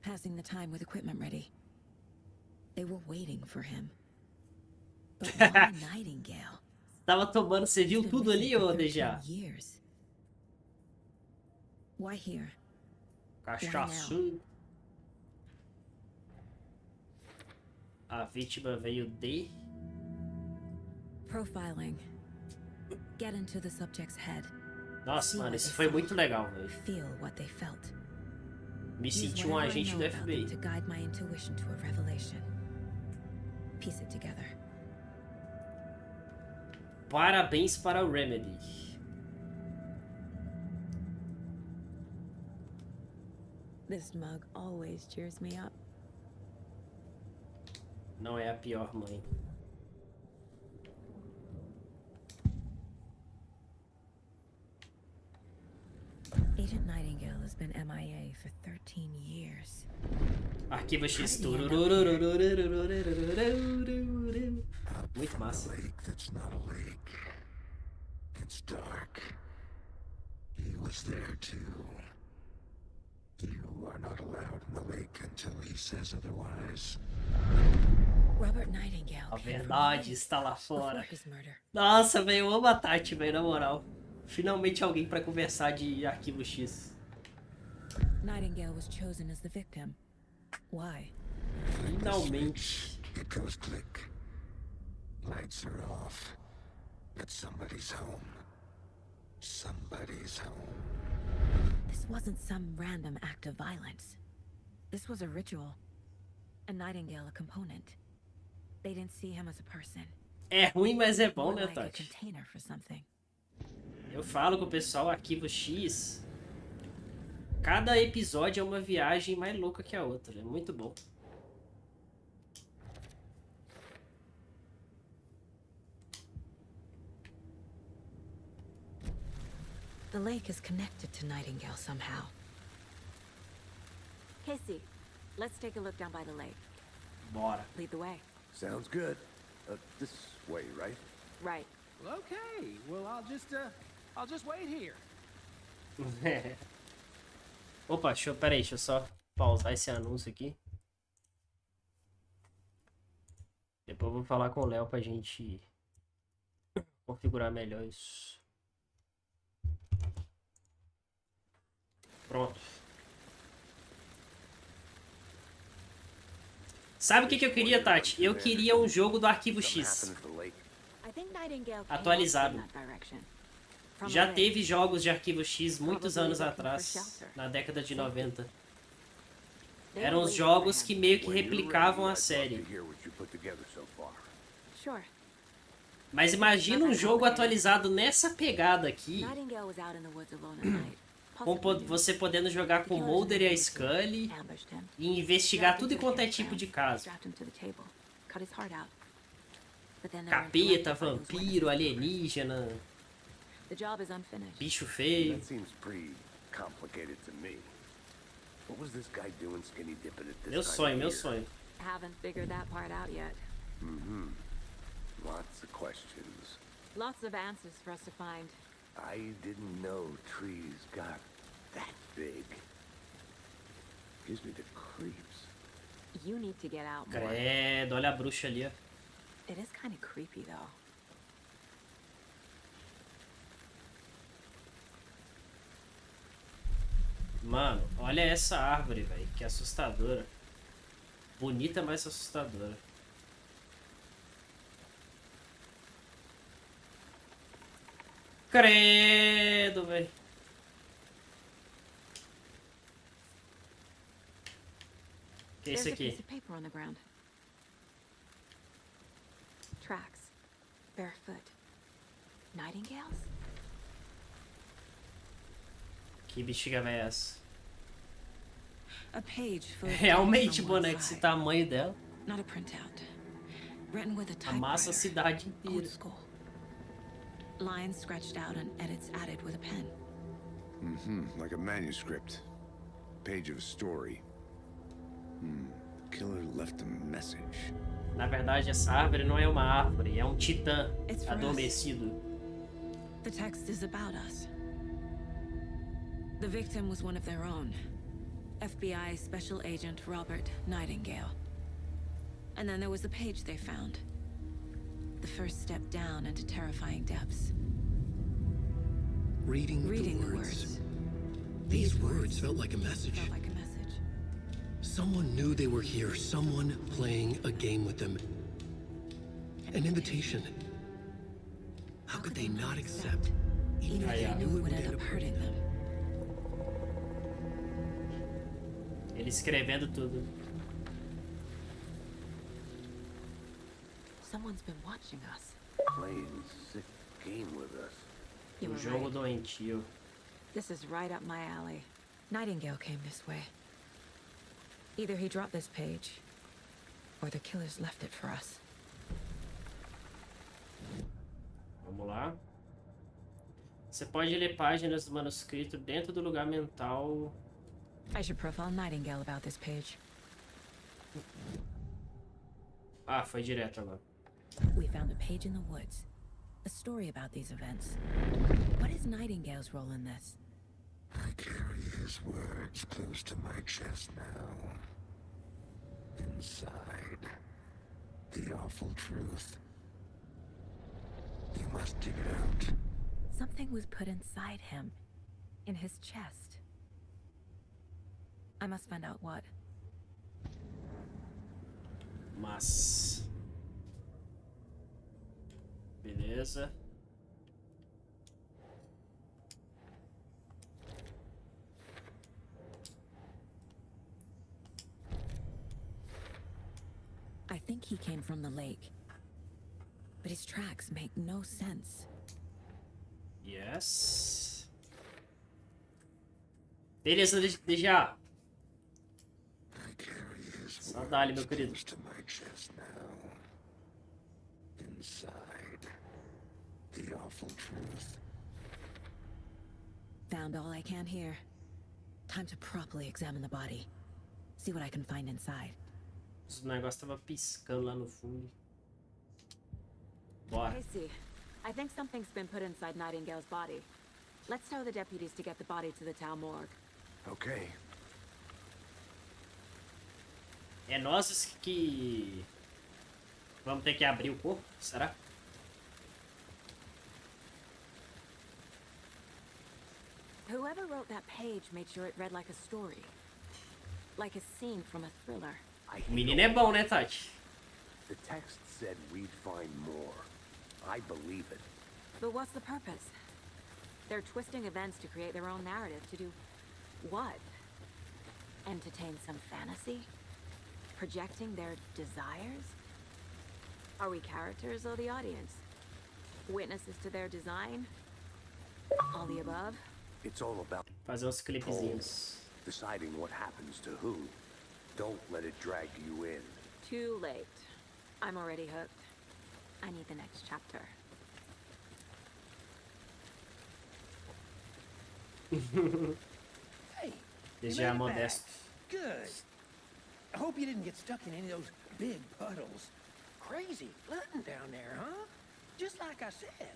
passing the time with equipment ready. They were waiting for him. But why Nightingale? Tava tomando, você viu He's been tudo ali, missing for ô 13 Deja? years. Why here? Cachaçu. A vítima veio de... Profiling. Get into the subject's head. Nossa, mano, isso foi muito legal, velho. Feel what they felt. Me Use senti um whatever I agente know do about them FBI. to guide my intuition to a revelation. Piece it together. Parabéns para o Remedy. This mug always cheers me up. Não é a pior mãe. Agent Nightingale has been MIA for 13 years. Arquivo X. Muito massa. Lake that's not a lake. It's dark. He was there too. You are not allowed in the lake until he says otherwise. Robert Nightingale A came from verdade está lá before fora. his murder. Nossa, velho, eu amo a Tati, velho, na moral. Finalmente alguém pra conversar de Arquivo X. Nightingale was chosen as the victim. Why? Finalmente. It goes click. Lights are off. But somebody's home. Somebody's home. This wasn't some random act of violence. This was a ritual. A Nightingale a component. They didn't see him as a person. É ruim, mas é bom, More né, like a Tati? container for something. Eu falo com o pessoal, Arquivo X. Cada episódio é uma viagem mais louca que a outra. É muito bom. The lake is connected to Nightingale somehow. Casey, let's take a look down by the lake. Bora. Lead the way. Sounds good. This way, right? Right. Well, okay. Well, I'll just wait here. Opa, peraí, deixa eu só pausar esse anúncio aqui. Depois eu vou falar com o Léo pra gente configurar melhor isso. Pronto. Sabe o que eu queria, Tati? Eu queria um jogo do Arquivo Something X. happened at the lake. I think Nightingale came Atualizado. in that direction. From Já the teve lake. jogos de Arquivo X muitos anos atrás, na década de 90. They Eram were os waiting jogos for que him. meio que When you're replicavam ready, a I'd love série. to hear what you put together so far. Sure. Mas imagina um jogo atualizado nessa pegada aqui, Nightingale was out in the woods alone at night. com você podendo jogar com o Mulder e a Scully Ambushed him. e investigar tudo quanto é tipo de caso. Strapped him to the table. Cut his heart out. But then they were Capeta, interrupted by those vampiro, witnesses. alienígena, The job is unfinished. bicho feio. That seems pretty complicated to me. What was this guy doing skinny dipping at this Meu time of sonho, meu year? sonho. Haven't figured that part out yet. Lots of questions. Lots of answers for us to find. I didn't know trees got that big. Gives me the creeps. You need to get out more. Credo, olha a bruxa ali, ó. It is kind of creepy though. Mano, olha essa árvore, velho, que assustadora. Bonita, mas assustadora. Credo, velho. Que é There's isso a piece aqui? of paper on the ground. Tracks. Barefoot. Nightingales? Que bexiga é essa? A page full of Realmente, text on one boneco, esse side. tamanho dela. Not a printout. Written with a Amassa a typewriter. cidade Old inteira. school. Lines scratched out and edits added with a pen. Like a manuscript. Page of a story. Killer left a message. Na verdade, essa árvore não é uma árvore, é um titã It's for us. adormecido. The text is about us. The victim was one of their own. FBI Special Agent Robert Nightingale. And then there was the page they found. The first step down into terrifying depths. Reading Reading the the words. words. These words felt like a message. Felt like a message. Someone knew they were here, someone playing a game with them. An invitation. How could they not accept? Even if Ah, they yeah. knew it would end up hurting them. Ele escrevendo tudo. Someone's been watching us. Playing sick game with us. You O were jogo right. doentio. This is right up my alley. Nightingale came this way. Either he dropped this page, or the killers left it for us. Vamos lá. Você pode ler páginas do manuscrito dentro do lugar mental. I should profile Nightingale about this page. Ah, foi direto agora. We found a page in the woods. A story about these events. What is Nightingale's role in this? I carry his words close to my chest now. Inside, the awful truth. You must dig it out. Something was put inside him. In his chest. I must find out what. Mas. Beleza. I think he came from the lake. But his tracks make no sense. Yes. Beleza, já. I carry his Só dá-lhe, meu words querido. close to my chest now. Inside, the awful truth. Found all I can here. Time to properly examine the body. See what I can find inside. O negócio tava piscando lá no fundo. Bora. Casey, I think something's been put inside Nightingale's body. Let's tell the deputies to get the body to the town morgue. Okay. É nós que vamos ter que abrir o corpo, será? Whoever wrote that page made sure it read like a story. Like a scene from a thriller. O menino é bom, né, Tati? The text said we'd find more. I believe it. But what's the purpose? They're twisting events to create their own narrative. To do what? Entertain some fantasy? Projecting their desires? Are we characters or the audience? Witnesses to their design? All the above? It's all about Fazer uns clipezinhos. deciding what happens to who. Don't let it drag you in. Too late. I'm already hooked. I need the next chapter. Hey, Ele you já é made it back. modesto. Good. I hope you didn't get stuck in any of those big puddles. Crazy flooding down there, huh? Just like I said.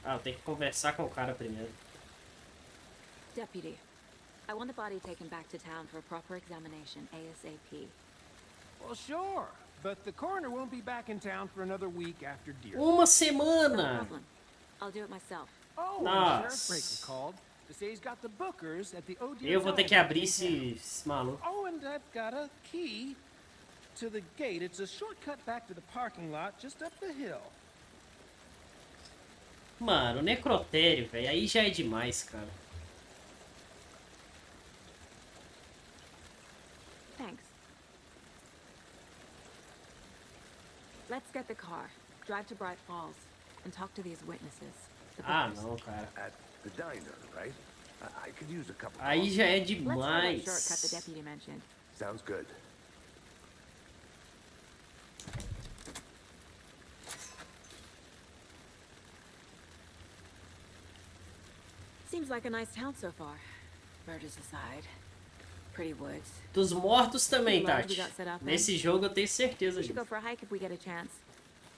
Ah, eu tenho que conversar com o cara primeiro. Deputy, I want the body taken back to town for a proper examination, ASAP. Well, sure. But the coroner won't be back in town for another week after deer. Uma No semana! problem. I'll do it myself. Oh, and Nossa. Sheriff Breaker called to say he's got the bookers at the OD. Eu vou ter que abrir esse maluco. Oh, and I've got a key to the gate. It's a shortcut back to the parking lot just up the hill. Mano, necrotério, velho. Aí já é demais, cara. Thanks. Let's get the car, drive to Bright Falls, and talk to these witnesses. The Ah, bookers. não, cara. At the diner, right? I could use a cup of Aí coffee. já é Let's try that shortcut the demais. deputy mentioned. Sounds good. Seems like a nice town so far. Murders aside. Pretty woods. Dos mortos também, Love we Tati. got set up, Nesse jogo eu tenho certeza We should go disso. for a hike if we get a chance.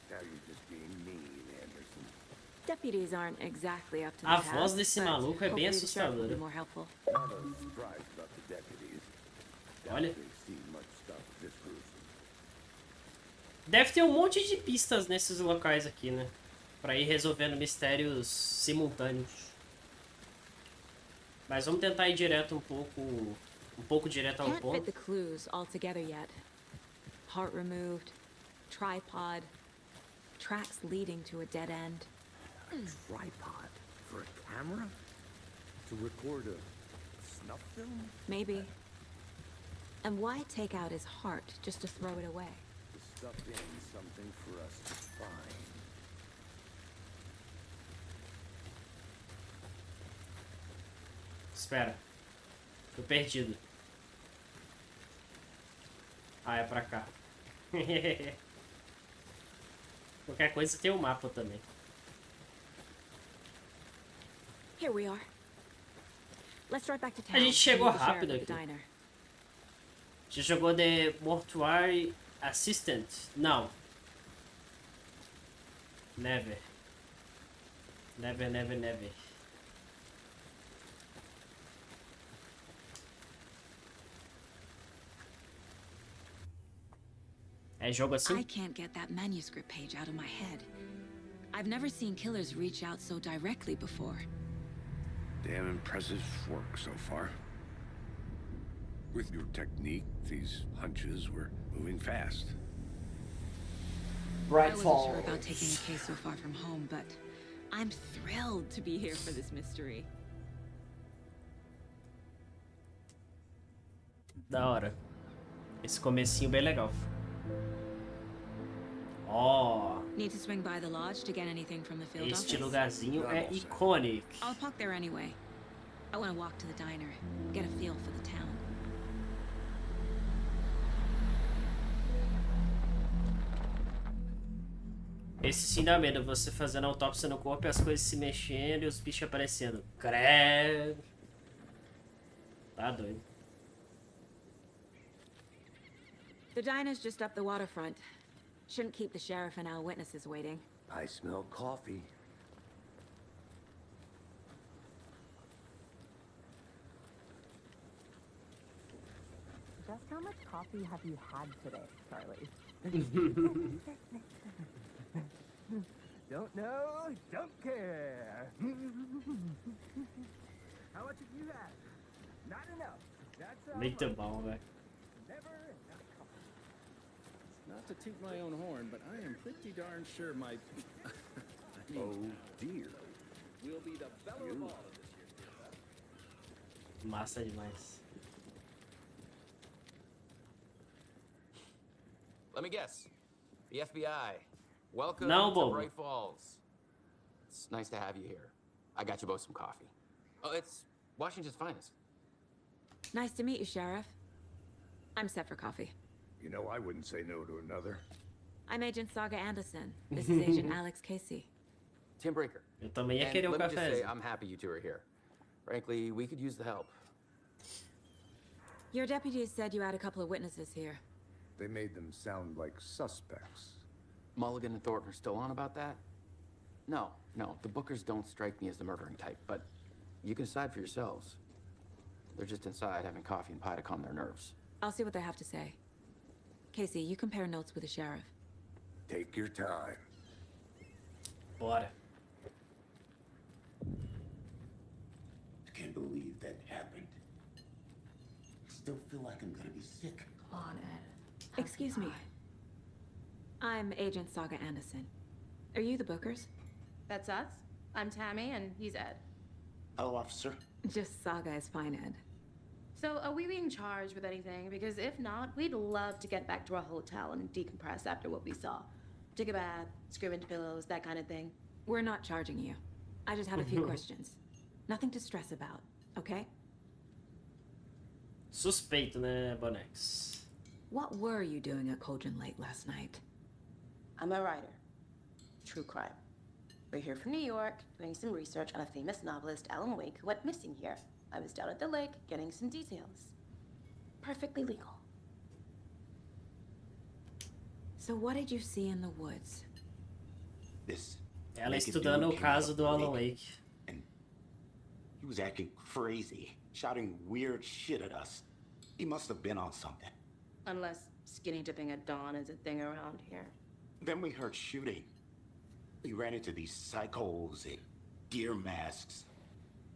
Now you're just being mean, Anderson. Deputies aren't exactly up to the A task, voz desse but maluco é bem hopefully the sheriff will be assustadora. more helpful. Not a surprise about the deputies. Doubt Olha. they've seen much stuff this gruesome. Deve ter um monte de pistas nesses locais aqui, né? Pra ir resolvendo mistérios simultâneos. Mas vamos tentar ir direto um pouco direto ao Can't fit ponto. the clues all together yet. Heart removed, tripod, tracks leading to a dead end. A tripod for a camera? To record a snuff film? Maybe. And why take out his heart just to throw it away? To stuff in something for us to find. Espera. Tô perdido. Ah, é pra cá. Qualquer coisa tem um mapa também. Here we are. Let's drive back to town. A gente chegou and meet the sheriff rápido at the aqui. diner. Já jogou de Mortuary Assistant? Não. Never. Never, never, never. É jogo I assim? can't get that manuscript page out of my head. I've never seen killers reach out so directly before. Damn impressive work so far. With your technique, these hunches were moving fast. I wasn't sure about taking a case so far from home, but I'm thrilled to be here for this mystery. Da hora. Esse comecinho bem legal. Ó, Need to swing by the lodge to get anything from the field este office? lugarzinho é iconic. I'll park there anyway. I want to walk to the diner, get a feel for the town. Esse sim dá medo, você fazendo autópsia no corpo e as coisas se mexendo e os bichos aparecendo. Credo. Tá doido. The diner's just up the waterfront. Shouldn't keep the sheriff and our witnesses waiting. I smell coffee. Just how much coffee have you had today, Charlie? Don't know, don't care. How much have you had? Not enough. That's all Muito right. bom, velho. Not to toot my own horn, but I am pretty darn sure my... Oh dear. Will be the belle of all of this year. Massa demais. Let me guess. The FBI. Welcome Não, to bobo. Bright Falls. It's nice to have you here. I got you both some coffee. Oh, it's Washington's finest. Nice to meet you, Sheriff. I'm set for coffee. You know, I wouldn't say no to another. I'm Agent Saga Anderson. This is Agent Alex Casey. Tim Breaker. Eu também ia And querer let me just say, café. I'm happy you two are here. Frankly, we could use the help. Your deputies said you had a couple of witnesses here. They made them sound like suspects. Mulligan and Thornton are still on about that? No, the Bookers don't strike me as the murdering type, but you can decide for yourselves. They're just inside having coffee and pie to calm their nerves. I'll see what they have to say. Casey, you compare notes with the sheriff. Take your time. Bora. I can't believe that happened. I still feel like I'm gonna be sick. Come on, Ed. Excuse me. I'm Agent Saga Anderson. Are you the Bookers? That's us. I'm Tammy, and he's Ed. Hello, officer. Just Saga is fine, Ed. So, are we being charged with anything? Because if not, we'd love to get back to our hotel and decompress after what we saw. Take a bath, scream into pillows, that kind of thing. We're not charging you. I just had a few questions. Nothing to stress about, okay? Suspeito, né, Bonex? What were you doing at Cauldron Lake last night? I'm a writer. True crime. We're here from New York, doing some research on a famous novelist, Alan Wake, who went missing here. I was down at the lake, getting some details. Perfectly legal. So what did you see in the woods? This. Ela naked estudando dude o came caso out do of the Alan lake, Wake. And he was acting crazy, shouting weird shit at us. He must have been on something. Unless skinny dipping at dawn is a thing around here. Then we heard shooting. We ran into these psychos in deer masks.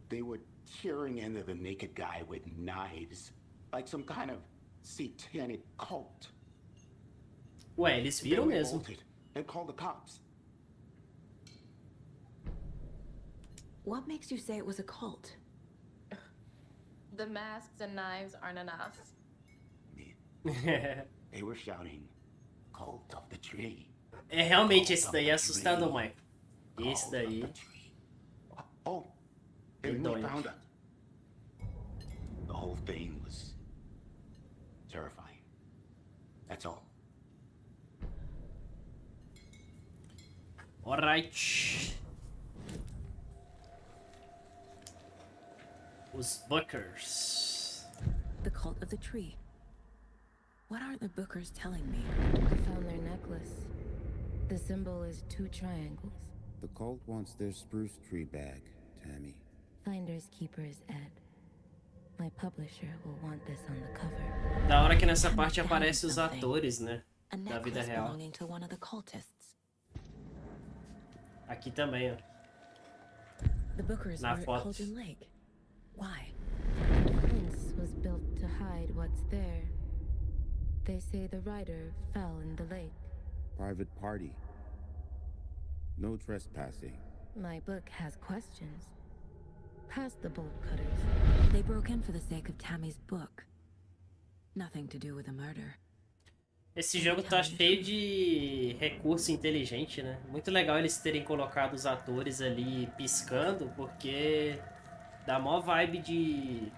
They were tearing into the naked guy with knives, like some kind of satanic cult. Ué, eles viram Then we mesmo. bolted and called the cops. What makes you say it was a cult? The masks and knives aren't enough. They were shouting, "Cult of the tree." É, realmente, esse daí é assustador, Mike. Esse daí. Oh, and we Doink. found it. The whole thing was terrifying. That's all. Alright. Os Bookers. The cult of the tree. What aren't the Bookers telling me? I found their necklace. The symbol is 2 triangles. The cult wants their spruce tree back, Tammy. Finders keepers, Ed. My publisher will want this on the cover. Da hora que nessa parte aparece os atores, né? A Da vida necklace real. belonging to one of the cultists. Aqui também, ó. The Bookers Na were at foto. Cauldron Lake. Why? The fence was built to hide what's there. They say the rider fell in the lake. Private party. No trespassing. My book has questions. Past the bolt cutters. They broke in for the sake of Tammy's book. Nothing to do with a murder. Esse jogo tá cheio de recurso inteligente, né? Muito legal eles terem colocado os atores ali piscando, porque dá mó vibe de...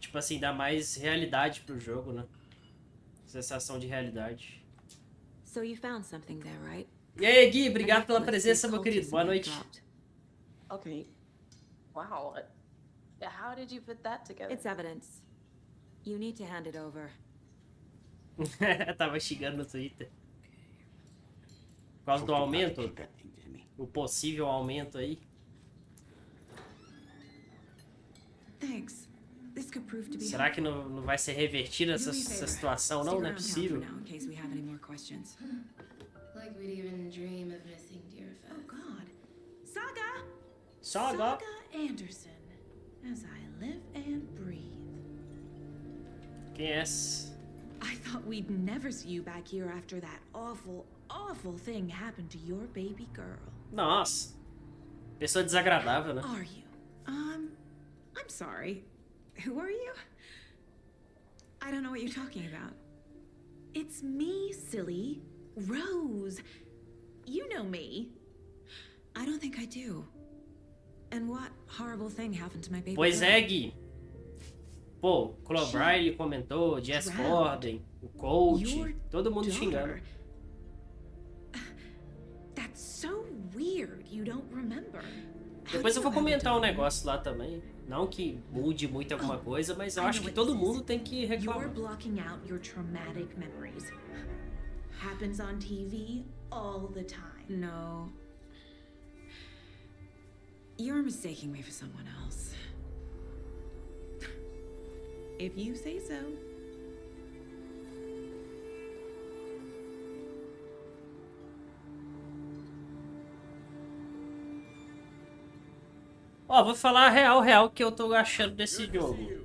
Tipo assim, dá mais realidade pro jogo, né? Sensação de realidade. So you found something there, right? E aí, Gui, obrigado pela presença, meu querido. Boa noite. Okay. Wow. How did you put that together? It's evidence. You need to hand it over. Tava xingando no Twitter. Por causa do aumento? O possível aumento aí. Thanks. This could prove to be Será que não vai ser revertida essa situação? Não, não é possível. in case we have any more questions. Like we'd even dream of missing dear friends. Oh God. Saga! Saga Anderson. As I live and breathe. Quem é esse? I thought we'd never see you back here after that awful thing happened to your baby girl. Nossa. Pessoa desagradável, né? Are you? I'm sorry. Who are you? I don't know what you're talking about. It's me, silly. Rose. You know me. I don't think I do. And what horrible thing happened to my baby Pois girl? é, Gui. Pô, Clobride comentou, Jess Corden, o coach, todo mundo xingando. That's so weird. You don't remember. Depois eu vou comentar um negócio lá também. Não que mude muito alguma coisa, mas eu acho que todo mundo tem que reclamar. You're blocking out your traumatic memories. Happens on TV all the time. No. You're mistaking me for someone else. If you say so. Ó, vou falar a real que eu tô achando desse jogo.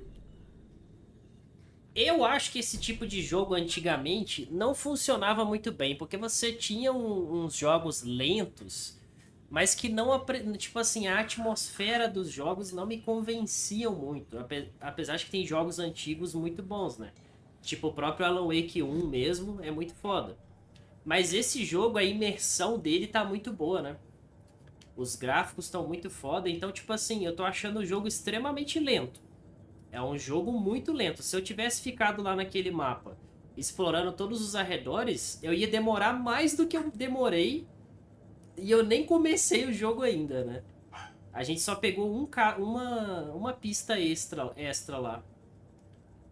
Eu acho que esse tipo de jogo antigamente não funcionava muito bem, porque você tinha uns jogos lentos, mas que não, tipo assim, a atmosfera dos jogos não me convenciam muito, apesar de que tem jogos antigos muito bons, né? Tipo o próprio Alan Wake 1 mesmo, é muito foda. Mas esse jogo, a imersão dele tá muito boa, né? Os gráficos estão muito foda, então, tipo assim, eu tô achando o jogo extremamente lento. É um jogo muito lento. Se eu tivesse ficado lá naquele mapa, explorando todos os arredores, eu ia demorar mais do que eu demorei. E eu nem comecei o jogo ainda, né? A gente só pegou uma pista extra lá.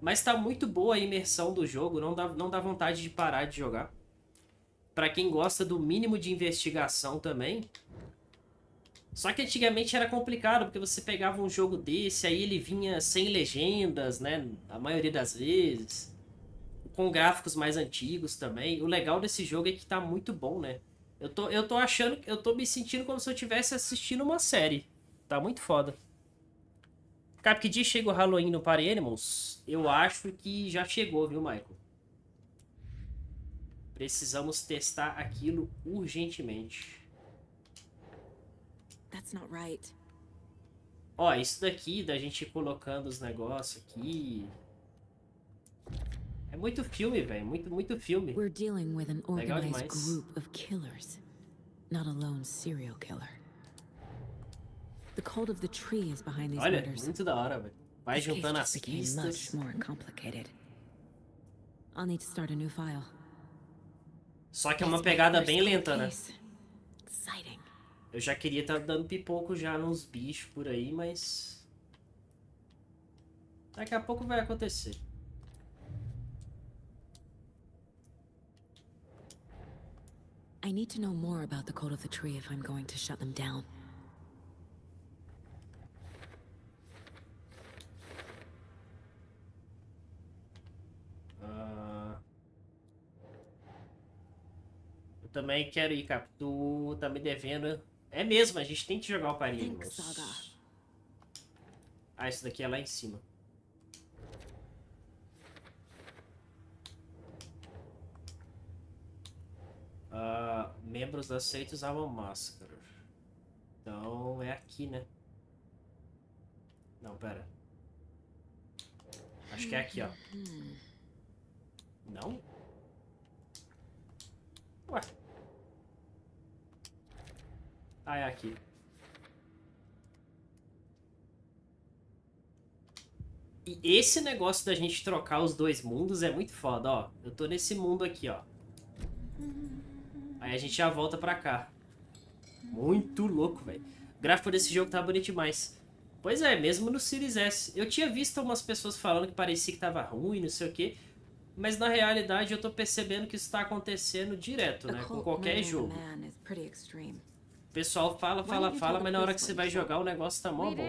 Mas tá muito boa a imersão do jogo, não dá vontade de parar de jogar. Pra quem gosta do mínimo de investigação também. Só que antigamente era complicado, porque você pegava um jogo desse, aí ele vinha sem legendas, né? A maioria das vezes. Com gráficos mais antigos também. O legal desse jogo é que tá muito bom, né? Eu tô achando, eu tô me sentindo como se eu estivesse assistindo uma série. Tá muito foda. Cara, que dia chega o Halloween no Party Animals? Eu acho que já chegou, viu, Michael? Precisamos testar aquilo urgentemente. That's not right. Ó, isso daqui, da gente ir colocando os negócios aqui... É muito filme, velho. Muito filme. We're dealing with an Legal organized demais. group of killers, not a lone serial killer. The cult of the tree is behind these Olha, murders. muito da hora, velho. Vai This case juntando just as became pistas. much more complicated. I'll need to start a new file. Só que é uma That's my pegada first bem cold lenta, né? case. Exciting. Eu já queria estar dando pipoco já nos bichos por aí, mas... Daqui a pouco vai acontecer. I need to know more about the cult of the tree if I'm going to shut them down. Eu também quero ir, Cap. Tu tá me devendo. É mesmo, a gente tem que jogar o parinho. Ah, isso daqui é lá em cima. Membros aceitos usavam máscara. Então é aqui, né? Não, pera. Acho que é aqui, ó. Não? Ué. Ah, é aqui. E esse negócio da gente trocar os dois mundos é muito foda, ó. Eu tô nesse mundo aqui, ó. Aí a gente já volta pra cá. Muito louco, velho. O gráfico desse jogo tá bonito demais. Pois é, mesmo no Series S. Eu tinha visto umas pessoas falando que parecia que tava ruim, não sei o quê. Mas na realidade eu tô percebendo que isso tá acontecendo direto, né? Com qualquer jogo. O pessoal fala, mas na hora que você vai jogar o negócio tá mó bom.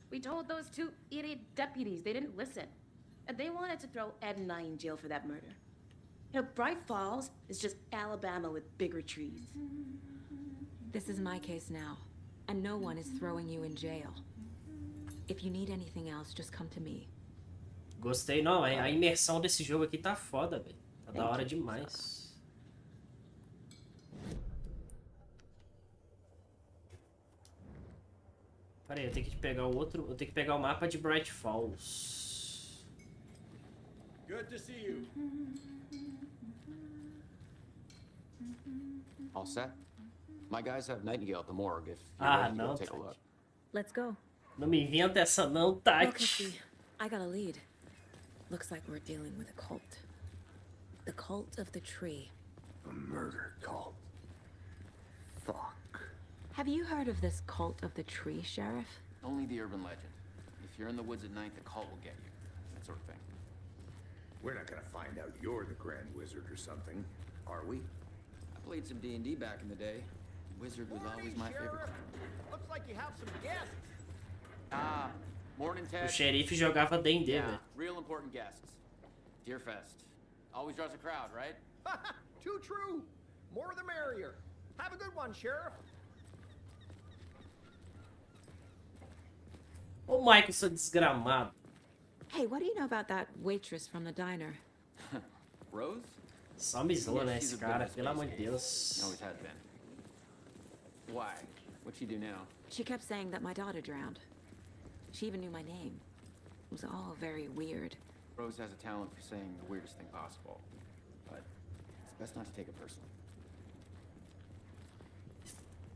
We told those two idiot deputies they didn't listen. And they wanted to throw Ed and I in jail for that murder. You know, Bright Falls is just Alabama with bigger trees. This is my case now, and no one is throwing you in jail. If you need anything else, just come to me. Gostei, não. A imersão desse jogo aqui tá foda, velho. Tá da hora demais. Pera aí, eu tenho que pegar o outro... Eu tenho que pegar o mapa de Bright Falls. Good to see you. All set? My guys have Nightingale at the morgue if you're Ah, ready to go não, take a Tati. look. Let's go. Não me inventa essa não, Look, Tati. Christy, I got a lead. Looks like we're dealing with a cult. The cult of the tree. A murder cult. Fuck. Have you heard of this cult of the tree, Sheriff? Only the urban legend. If you're in the woods at night, the cult will get you. That sort of thing. We're not gonna find out you're the Grand Wizard or something, are we? I played some D&D back in the day. Wizard was always my favorite. Looks like you have some guests. Ah, morning, O Ted. xerife jogava D&D, Yeah, velho. real important guests. Deerfest. Always draws a crowd, right? Too true. More the merrier. Have a good one, Sheriff. Ô, Michael, seu desgramado. Hey, what do you know about that waitress from the diner? Rose? Só me zoa, né, she's esse a cara. bit of a Pelo amor space de case. Deus. Always has been. Why? What'd she do now? She kept saying that my daughter drowned. She even knew my name. It was all very weird. Rose has a talent for saying the weirdest thing possible. But it's best not to take it personally.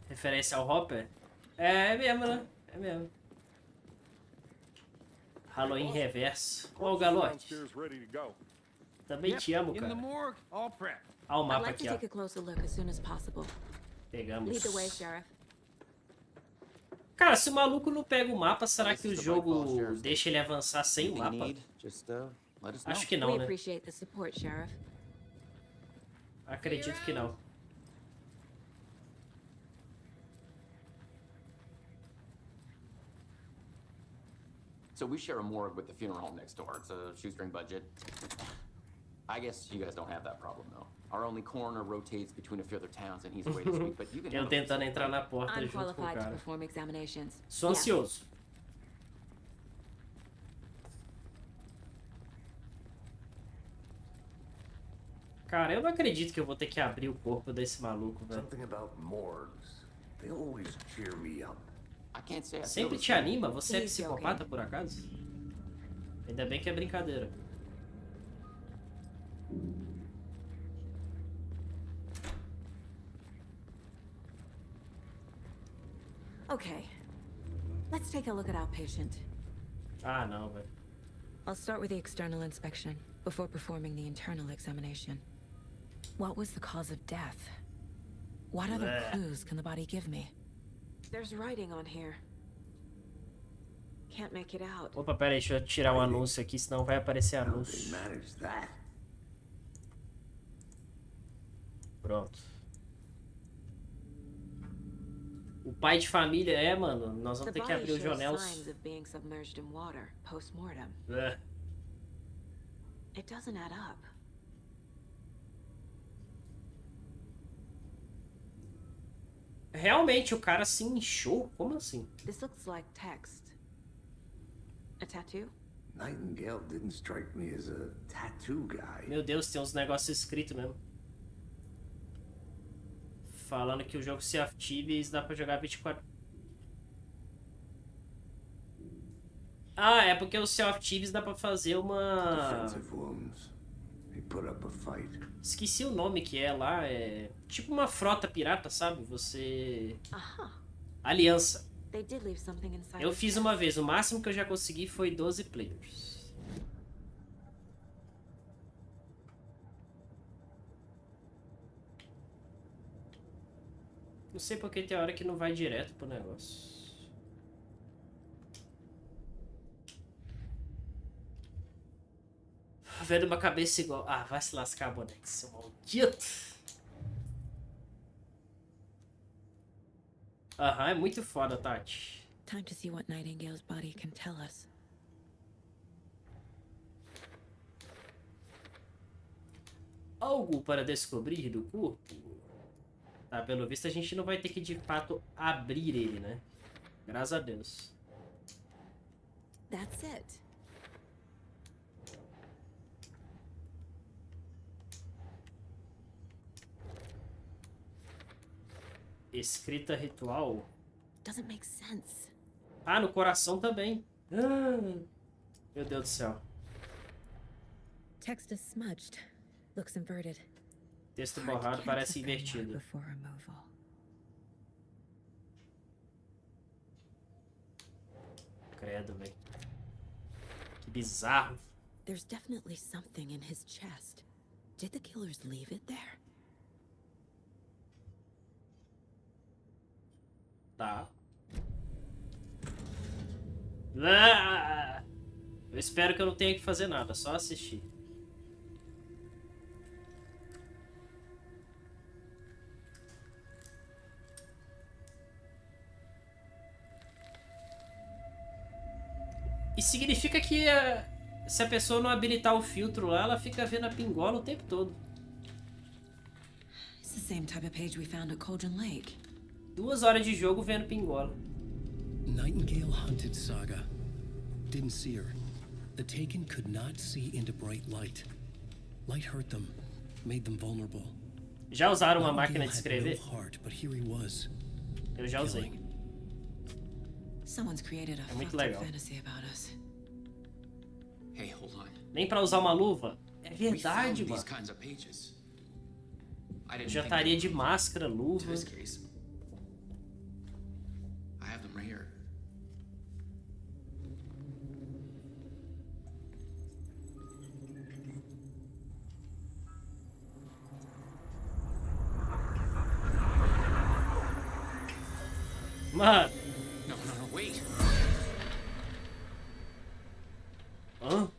Referência ao Hopper? É mesmo, né? É mesmo. Halloween reverso. Ó, o Galote. Downstairs ready to go. Também te amo, In the cara. morgue, all prepped. Ó o I'd mapa like to aqui, ó. take a closer look as soon as possible. Pegamos. Lead the way, Sheriff. Cara, se o maluco não pega o mapa, será que o jogo deixa ele avançar sem o Anything you mapa? need, just let us know. Acho que We não, né? appreciate the support, Sheriff. Acredito que não. So we share a morgue with the funeral home next door. It's a shoestring budget. I guess you guys don't have that problem, though. Our only coroner rotates between a few other towns, and he's away this week, but you can Eu handle tentando this. entrar na porta I'm junto com o qualified to cara. perform examinations. Sou Yeah. ansioso. Cara, eu não acredito que eu vou ter que abrir o corpo desse maluco, velho. Something about morgues. They always cheer me up. I can't say I feel Sempre the te same. anima? Você é Easy, psicopata, por acaso? Ainda bem que é brincadeira. Okay. Let's take a look at our patient. Ah, não, velho. I'll start with the external inspection before performing the internal examination. What was the cause of death? What other Bleh. clues can the body give me? There's writing on here. Can't make it out. Opa, pera aí, deixa eu tirar o anúncio aqui, senão vai aparecer How they anúncio. manage that? Pronto. O pai de família é, mano, nós The vamos ter que body abrir os shows janelos. signs of being submerged in water post-mortem. É. It doesn't add up. Realmente, o cara se inchou? Como assim? This looks like text. A tattoo? Nightingale didn't strike me as a tattoo guy. Meu Deus, tem uns negócios escritos mesmo. Falando que o jogo Sea of Thieves dá pra jogar 24... Ah, é porque o Sea of Thieves dá pra fazer uma... Defensive wounds. He put up a fight. Esqueci o nome que é lá, é... Tipo uma frota pirata, sabe? Você... Aha. Aliança. They did leave something inside. Eu the fiz chest. uma vez, o máximo que eu já consegui foi 12 players. Não sei porque tem hora que não vai direto pro negócio. Vendo uma cabeça igual... Ah, vai se lascar, boneco, seu maldito. Aham, é muito foda, Tati. Time to see what Nightingale's body can tell us. Algo para descobrir do corpo? Tá, pelo visto a gente não vai ter que de fato abrir ele, né? Graças a Deus. That's it. Escrita ritual. Doesn't make sense. Ah, no coração também. Meu Deus do céu. Text is smudged. Looks inverted. Texto borrado parece invertido. Before removal. Credo, velho. Que bizarro. There's definitely something in his chest. Did the killers leave it there? Tá. Ah! Eu espero que eu não tenha que fazer nada, só assistir. E significa que se a pessoa não habilitar o filtro lá, ela fica vendo a pingola o tempo todo. It's the same type of page we found at Cauldron Lake. 2 horas de jogo vendo pingola. Nightingale hunted Saga. Didn't see her. The Taken could not see into bright light. Light hurt them, made them vulnerable. Já usaram uma máquina de escrever? No heart, but here he was. Eu já usei. Someone's created a muito fucked legal. up fantasy about us. Hey, hold on. Nem pra usar uma luva? É verdade, We found mano. these kinds of pages. I Eu didn't já think estaria they de would máscara, to luva. this case. I have them right here. Mano. No, wait. Hã?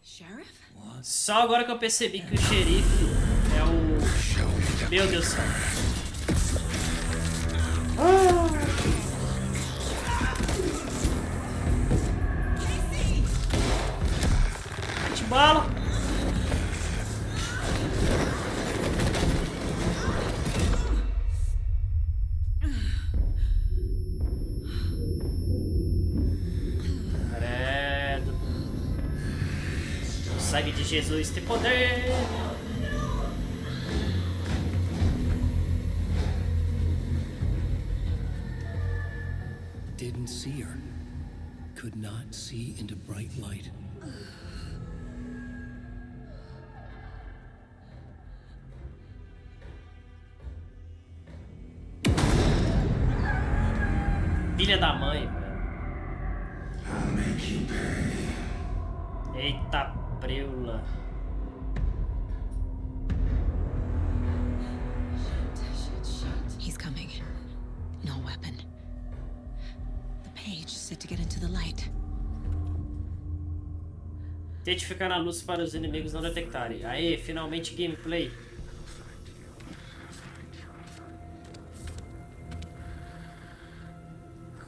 Sheriff? Só agora que eu percebi que o xerife é o... Meu Deus do céu. Mete bala. Credo. O sangue de Jesus tem poder. Didn't see her. Could not see into bright light. Filha da mãe, velho. Eita preula. He's coming. No weapon. The page said to get into the light. Tente ficar na luz para os inimigos não detectarem. Aê, finalmente gameplay.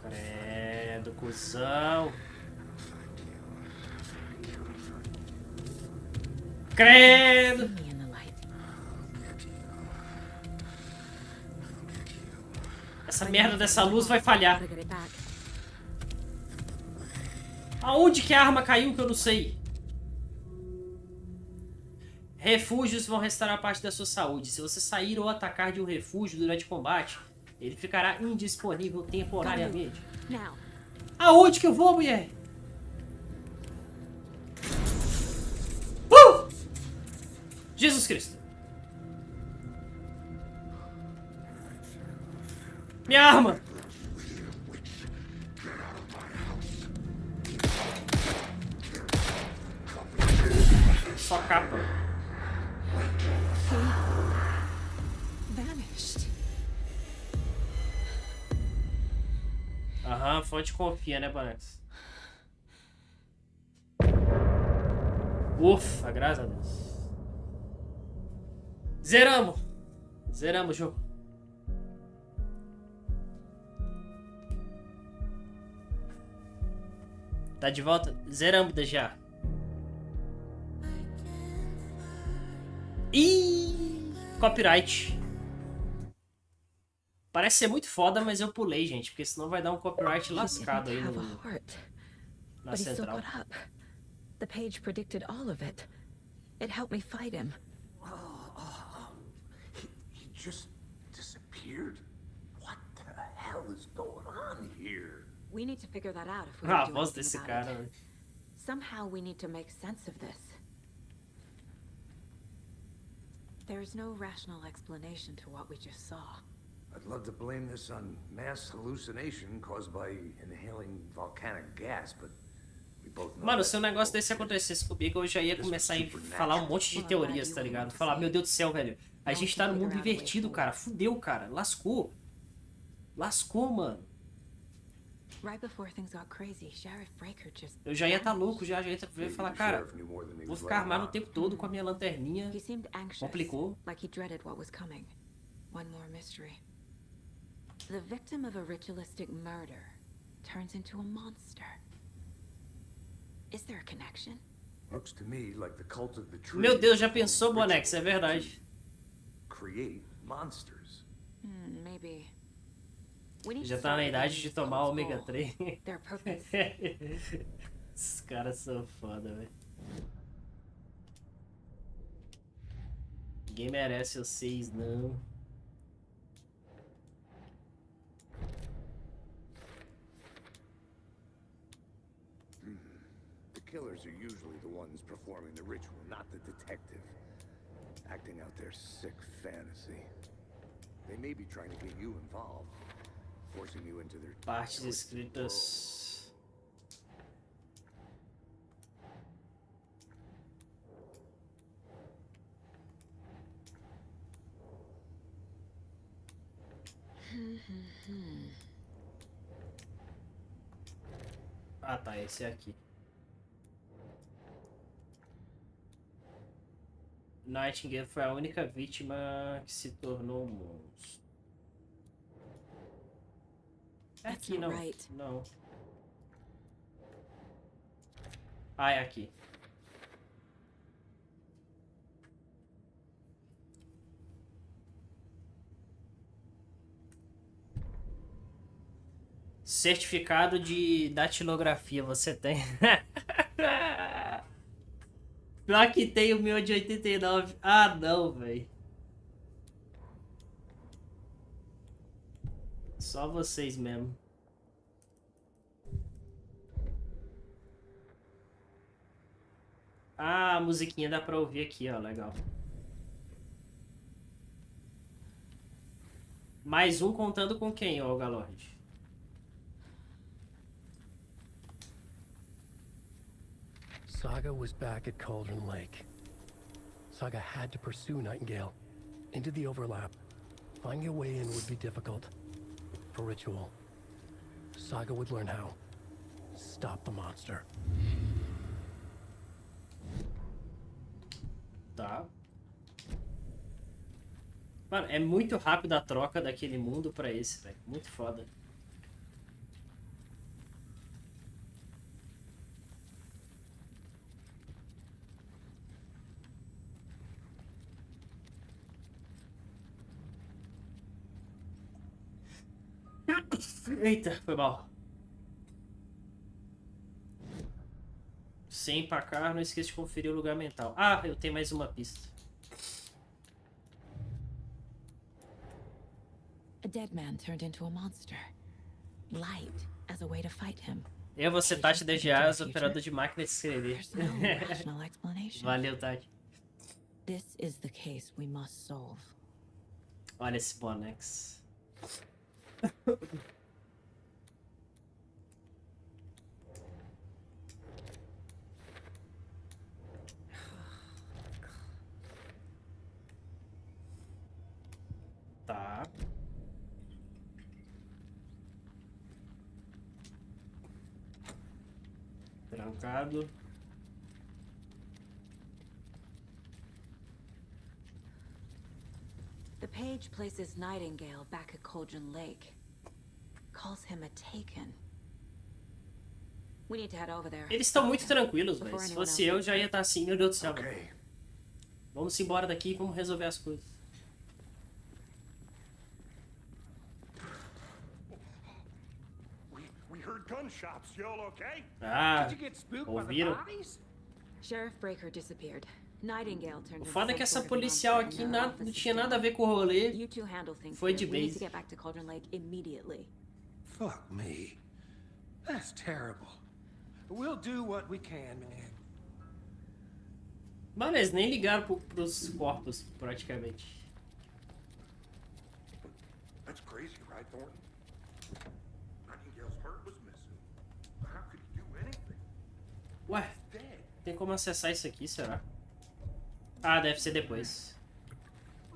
Credo, cuzão. Credo. Me in the light. Essa merda dessa luz vai falhar. Gotta get it back. Aonde que a arma caiu que eu não sei? Refúgios vão restaurar parte da sua saúde. Se você sair ou atacar de um refúgio durante o combate, ele ficará indisponível temporariamente. Now. Aonde que eu vou, mulher? Jesus Cristo. Minha arma. Só capa. Vanished. Aham, fonte confia, né, Bonex? Ufa, graças a Deus. Zeramos! Zeramos o jogo. Tá de volta? Zeramos já. Ih! Copyright. Parece ser muito foda, mas eu pulei, gente, porque senão vai dar um copyright lascado aí no, na But he still central. got up. The page predicted all of it. It helped me fight him. He just disappeared. disappeared? What the hell is going on here? We need to figure that out if we Ah, do a voz anything desse about cara, it. velho. Somehow we need to make sense of this. There's no rational explanation to what we just saw. I'd love to blame this on mass hallucination caused by inhaling volcanic gas, but we both know. Mano, se um negócio desse acontecesse comigo, eu já ia começar a falar um monte de teorias, tá ligado? Falar, meu Deus do céu, velho. A gente tá no mundo invertido, cara. Fudeu, cara. Lascou. Lascou, mano. Right before things got crazy, Sheriff Breaker just Eu já ia estar louco, já ia falar, cara, vou ficar armado o tempo todo com a minha lanterninha. He seemed anxious, Complicou. like he dreaded what was coming. One more mystery. The victim of a ritualistic murder turns into a monster. Is there a connection? Looks to me like the cult of the tree. Meu Deus, já pensou, Bonex? É verdade. Create monsters. Maybe. Já tá na idade de tomar ômega 3. Their purpose. Esses caras são foda, velho. Ninguém merece vocês, não. The killers are usually the ones performing the ritual, not the detective. Acting out their sick fantasy. They may be trying to get you involved. Forcing you into their Partes escritas. Ah, tá, esse aqui. Nightingale foi a única vítima que se tornou um monstro. É aqui, não. Não. Ah, é aqui. Certificado de datilografia você tem. Pior que tem o meu de 89. Ah, não, velho. Só vocês mesmo. Ah, a musiquinha dá pra ouvir aqui, ó. Legal. Mais um contando com quem, ó, Galord? Saga was back at Cauldron Lake. Saga had to pursue Nightingale into the overlap. Finding a way in would be difficult. For ritual, Saga would learn how. Stop the monster. Tá. Mano, é muito rápido a troca daquele mundo pra esse, velho. Muito foda. Eita, foi mal. Sem empacar, não esqueça de conferir o lugar mental. Ah, eu tenho mais uma pista. A dead man turned into a monster. Light as a way to fight him. Eu vou ser Tati DGAs, operador de máquina de escrever. There's no rational explanation. Valeu, Tati. This is the case we must solve. Olha esse Bonex. Tá. Trancado. The page places Nightingale back at Cauldron Lake. Calls him a taken. We need to head over there. Eles estão muito tranquilos, velho. Se fosse eu, já ia estar assim, meu Deus do céu. Vamos embora daqui e vamos resolver as coisas. We heard gunshots. Y'all okay? Ah, ouviram? Sheriff Breaker disappeared. Nightingale turned O foda é que essa policial aqui não tinha nada a ver com o rolê. Foi de base. Fuck me. That's terrible. We'll do what we can, man. Mano, eles nem ligaram pros corpos, praticamente. That's crazy, right, Thornton? Nightingale's heart was missing. How could he do anything? Ué, tem como acessar isso aqui, será? Ah, deve ser depois.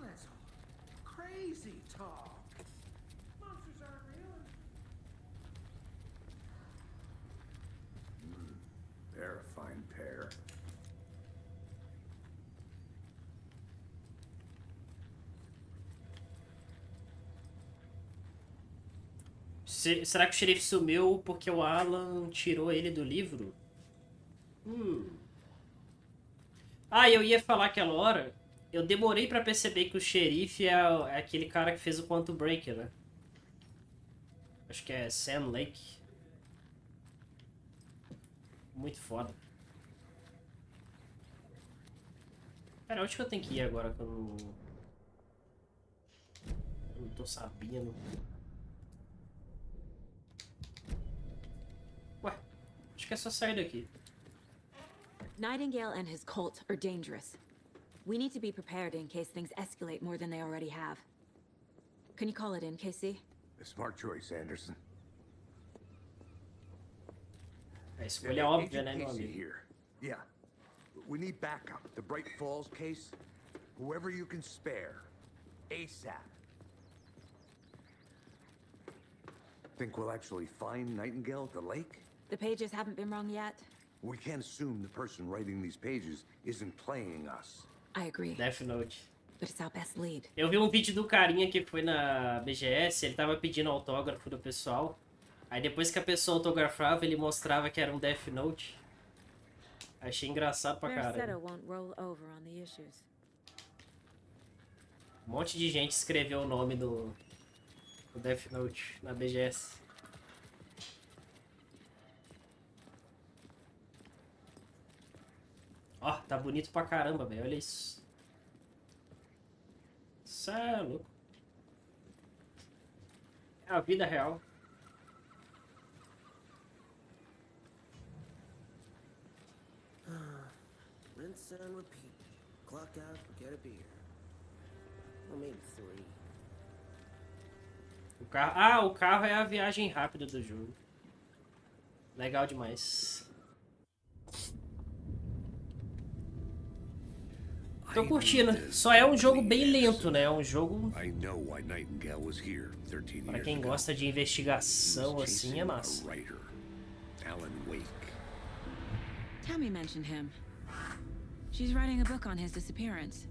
That's crazy talk. Monsters aren't real. They're a fine pair. Será que o xerife sumiu porque o Alan tirou ele do livro? Ah, eu ia falar aquela hora. Eu demorei pra perceber que o xerife é aquele cara que fez o Quantum Breaker, né? Acho que é Sam Lake. Muito foda. Pera, onde que eu tenho que ir agora que eu não tô sabendo? Ué, acho que é só sair daqui. Nightingale and his cult are dangerous. We need to be prepared in case things escalate more than they already have. Can you call it in, Casey? A smart choice, Anderson. A escolha é óbvia, né, meu amigo? Here. Yeah. We need backup. The Bright Falls case. Whoever you can spare. ASAP. Think we'll actually find Nightingale at the lake? The pages haven't been wrong yet. We can't assume the person writing these pages isn't playing us. I agree. Death Note. But it's our best lead. Eu vi um vídeo do carinha que foi na BGS, ele tava pedindo autógrafo do pessoal. Aí depois que a pessoa autografava, ele mostrava que era um Death Note. Achei engraçado pra caramba. Um monte de gente escreveu o nome do Death Note na BGS. Ó, tá bonito pra caramba, velho. Olha isso. Isso é louco. É a vida real. Rinse and repeat. Clock out, get a beer. Or maybe 3. O carro... Ah, o carro é a viagem rápida do jogo. Legal demais. Tô curtindo. Só é um jogo bem lento, né? É um jogo... Pra quem gosta de investigação, assim, é massa. Tammy mentioned him. She's writing a book on his disappearance.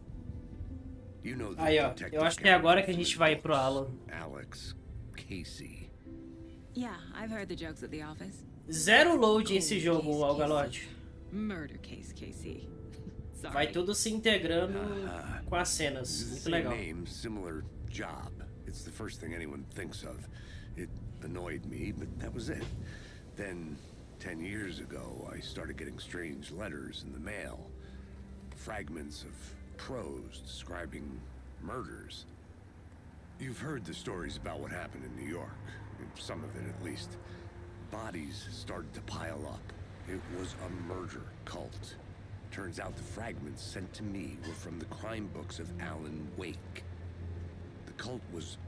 Aí, ó. Eu acho que é agora que a gente vai pro Alan. Alex, Casey. Yeah, I've heard the jokes at the office. Zero load esse jogo, Algalote. Murder case, Casey. Vai tudo se integrando com as cenas. Muito legal. Name, similar job. It's the first thing anyone thinks of. It annoyed me, but that was it. Then, 10 years ago, I started getting strange letters in the mail. Fragments of prose describing murders. You've heard the stories about what happened in New York. Some of it, at least. Bodies started to pile up. It was a murder cult. Turns out the fragments sent to me were from the crime books of Alan Wake. The cult was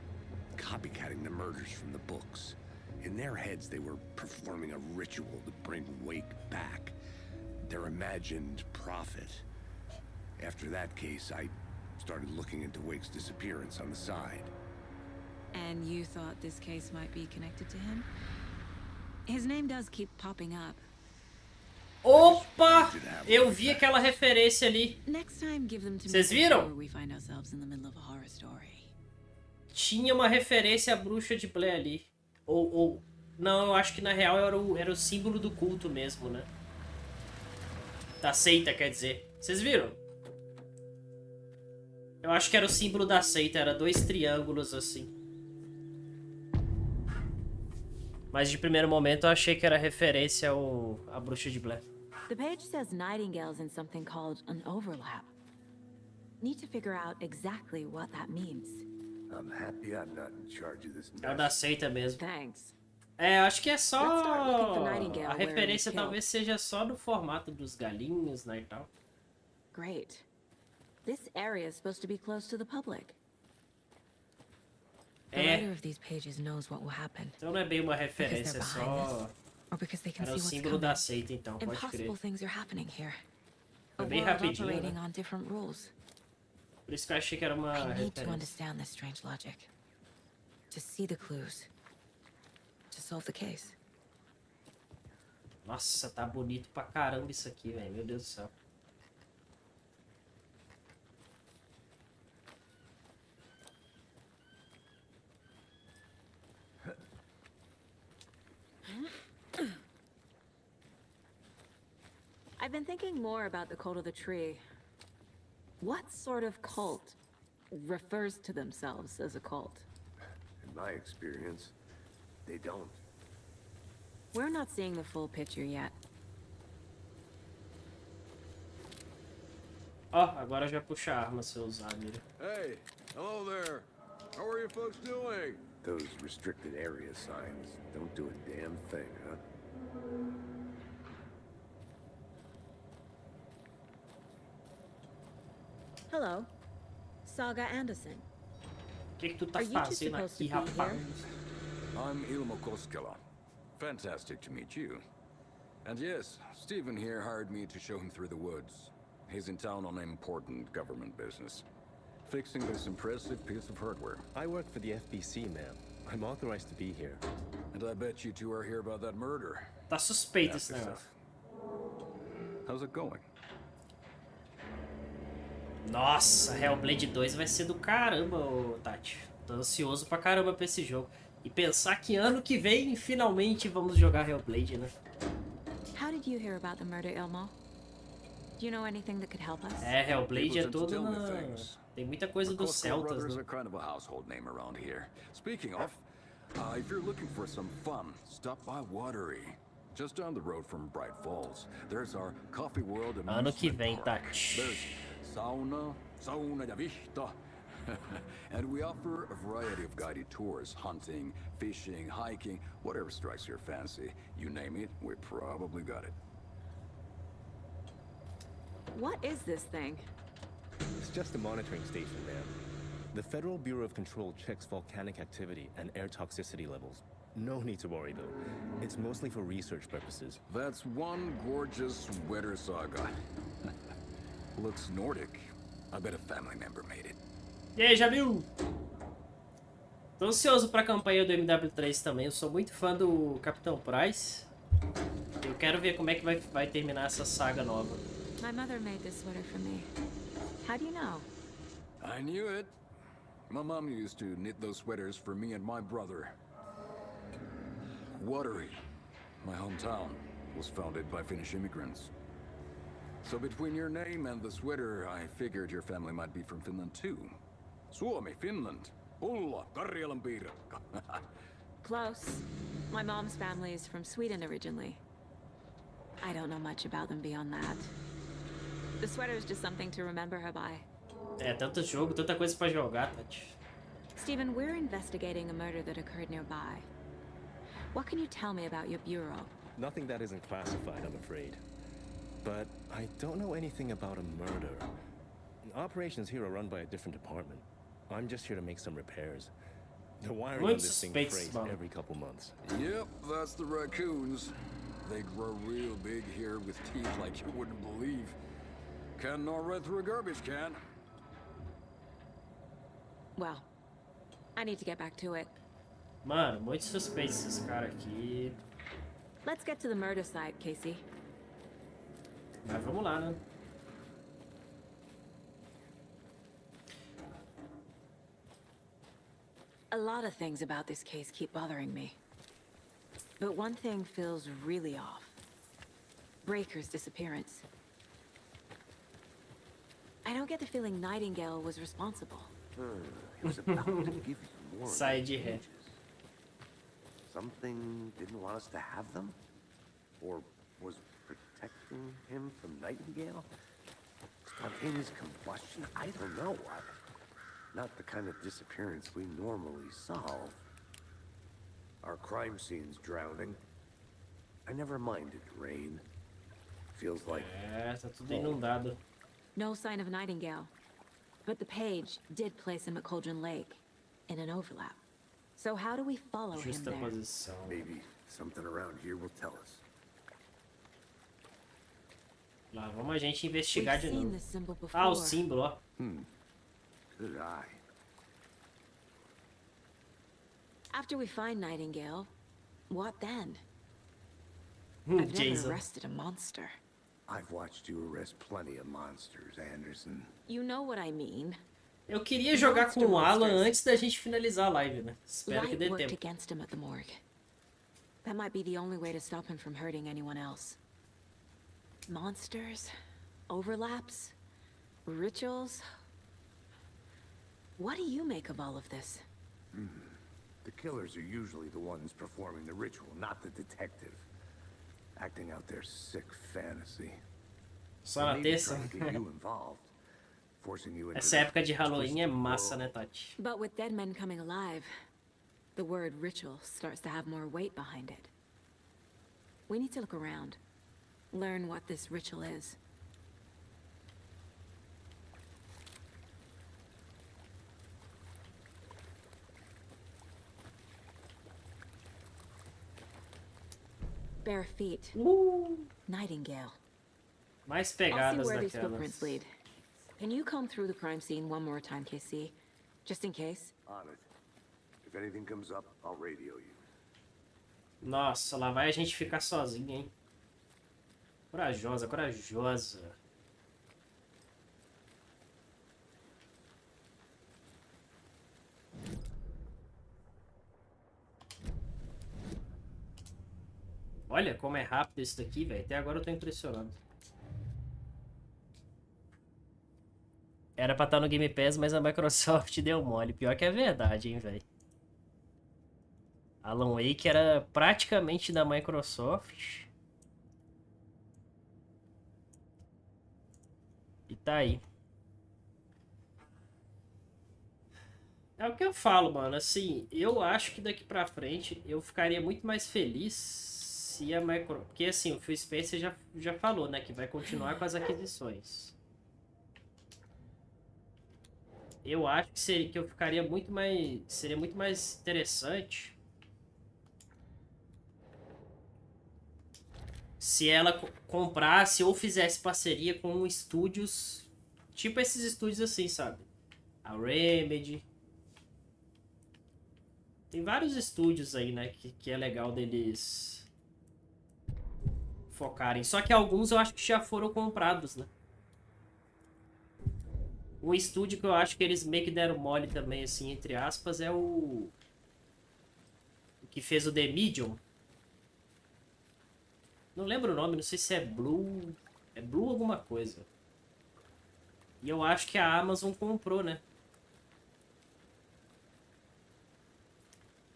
copycatting the murders from the books. In their heads, they were performing a ritual to bring Wake back. Their imagined prophet. After that case, I started looking into Wake's disappearance on the side. And you thought this case might be connected to him? His name does keep popping up. Opa! Eu vi aquela referência ali. Vocês viram? Tinha uma referência à bruxa de Blair ali. Ou... Não, eu acho que na real era o símbolo do culto mesmo, né? Da seita, quer dizer. Vocês viram? Eu acho que era o símbolo da seita. Era 2 triângulos assim. Mas de primeiro momento eu achei que era referência à bruxa de Blair. The page says Nightingale's in something called an overlap. Need to figure out exactly what that means. I'm happy I'm not in charge of this. É o da seita mesmo. Thanks. É, acho que é só... Let's start looking for Nightingale A where he was referência killed. talvez seja só no formato dos galinhos, né, e tal. Great. This area is supposed to be close to the public. The writer of these pages knows what will happen. Então não é bem uma referência, é só... Or because they can Era see o what's símbolo coming. da seita, então, pode crer. Impossible things are happening here. Foi A bem world rapidinho, operating né? on different rules. Por isso que eu achei que era uma I need to referência. understand this strange logic. To see the clues. To solve the case. Nossa, tá bonito pra caramba isso aqui, velho. Meu Deus do céu. I've been thinking more about the cult of the tree. What sort of cult refers to themselves as a cult? In my experience, they don't. We're not seeing the full picture yet. Ó, agora já puxa a arma se eu usar, mira. Hey, hello there. How are you folks doing? Those restricted area signs don't do a damn thing, huh? Hello. Saga Anderson. O que tu tá Are you two fazendo supposed to aqui, be rapaz? here? I'm Ilmo Koskela. Fantastic to meet you. And yes, Stephen here hired me to show him through the woods. He's in town on important government business. Fixing this impressive piece of hardware. I work for the FBC, ma'am. I'm authorized to be here. And I bet you two are here about that murder. Tá suspeito Ask esse negócio. yourself. How's it going? Nossa, Hellblade 2 vai ser do caramba, ô, Tati. Tô ansioso pra caramba pra esse jogo. E pensar que ano que vem, finalmente, vamos jogar Hellblade, né? How did you hear about the murder, Ilmo? Do you know anything that could help us? É, Hellblade é People tend to todo tell me na... things. Tem muita coisa The dos Koskela celtas, brothers né? are kind of a household name around here. Speaking of, if you're looking for some fun, stop by Watery. Just down the road from Bright Falls. There's our Coffee World Ano que amusement vem, park. Tati. There's sauna ja vihta. And we offer a variety of guided tours, hunting, fishing, hiking, whatever strikes your fancy. You name it, we probably got it. What is this thing? It's just a monitoring station, ma'am. The Federal Bureau of Control checks volcanic activity and air toxicity levels. No need to worry, though. It's mostly for research purposes. That's one gorgeous sweater saga. Looks Nordic. I bet a family member made it. E aí, já viu? Tô ansioso pra campanha do MW3 também. Eu sou muito fã do Capitão Price. Eu quero ver como é que vai terminar essa saga nova. My mother made this sweater for me. How do you know? I knew it. My mom used to knit those sweaters for me and my brother. Watery, my hometown, was founded by Finnish immigrants. So between your name and the sweater, I figured your family might be from Finland too. Suomi, Finland. Ulla, Karjalan piirakka. Close. My mom's family is from Sweden originally. I don't know much about them beyond that. The sweater is just something to remember her by. É, tanto jogo, tanta coisa pra jogar, Tati. Stephen, we're investigating a murder that occurred nearby. What can you tell me about your bureau? Nothing that isn't classified, I'm afraid. But I don't know anything about a murder. Operations here are run by a different department. I'm just here to make some repairs. The wiring on this thing breaks every couple months. Yep, that's the raccoons. They grow real big here with teeth like you wouldn't believe. Can gnaw right through a garbage can. Well, I need to get back to it. Mano, muito suspeito esses caras aqui. Let's get to the murder site, Casey. Mas vamos lá, né? A lot of things about this case keep bothering me. But one thing feels really off. Breaker's disappearance. I don't get the feeling Nightingale was responsible. He was about to give you more. Sai de ré. Something didn't want us to have them? Or was protecting him from Nightingale? Spontaneous combustion? I don't know. Not the kind of disappearance we normally solve. Our crime scene's drowning. I never minded rain. Feels like... tá tudo inundado. No sign of Nightingale. But the page did place him at Cauldron Lake, in an overlap. So how do we follow him Justa there? posição. Maybe something around here will tell us. Lá vamos a gente investigar de We've seen novo. this symbol Ah, o before. símbolo, ó. Good eye. After we find Nightingale, what then? I've never Jason. arrested a monster. I've watched you arrest plenty of monsters, Anderson. You know what I mean. Eu queria jogar com o Alan antes da gente finalizar a live, né? Espero que Light dê worked tempo. against him at the morgue. That might be the only way to stop him from hurting anyone else. Monsters, overlaps, rituals. What do you make of all of this? The killers are usually the ones performing the ritual, not the detective. Acting out their sick fantasy. Só na Maybe terça. trying to get you involved, forcing you into Essa época de Halloween é massa, né, Tati? But with dead men coming alive, the word ritual starts to have more weight behind it. We need to look around, learn what this ritual is. Bare feet. Nightingale. Mais I'll see pegadas where these footprints daquelas. lead. Can you comb through the crime scene one more time, KC? Just in case? On it. If anything comes up, I'll radio you. Nossa, lá vai a gente ficar sozinho, hein? Corajosa, corajosa. Olha como é rápido isso daqui, velho. Até agora eu tô impressionado. Era pra estar no Game Pass, mas a Microsoft deu mole. Pior que é verdade, hein, velho. Alan Wake era praticamente da Microsoft. E tá aí. É o que eu falo, mano. Assim, eu acho que daqui pra frente eu ficaria muito mais feliz se a Microsoft... Porque assim, o Phil Spencer já falou, né? Que vai continuar com as aquisições. Eu acho que eu ficaria muito mais... Seria muito mais interessante se ela comprasse ou fizesse parceria com estúdios, tipo esses estúdios assim, sabe? A Remedy. Tem vários estúdios aí, né, que é legal deles focarem. Só que alguns eu acho que já foram comprados, né? Um estúdio que eu acho que eles meio que deram mole também, assim, entre aspas, é o que fez o The Medium. Não lembro o nome, não sei se é Blue... É Blue alguma coisa. E eu acho que a Amazon comprou, né?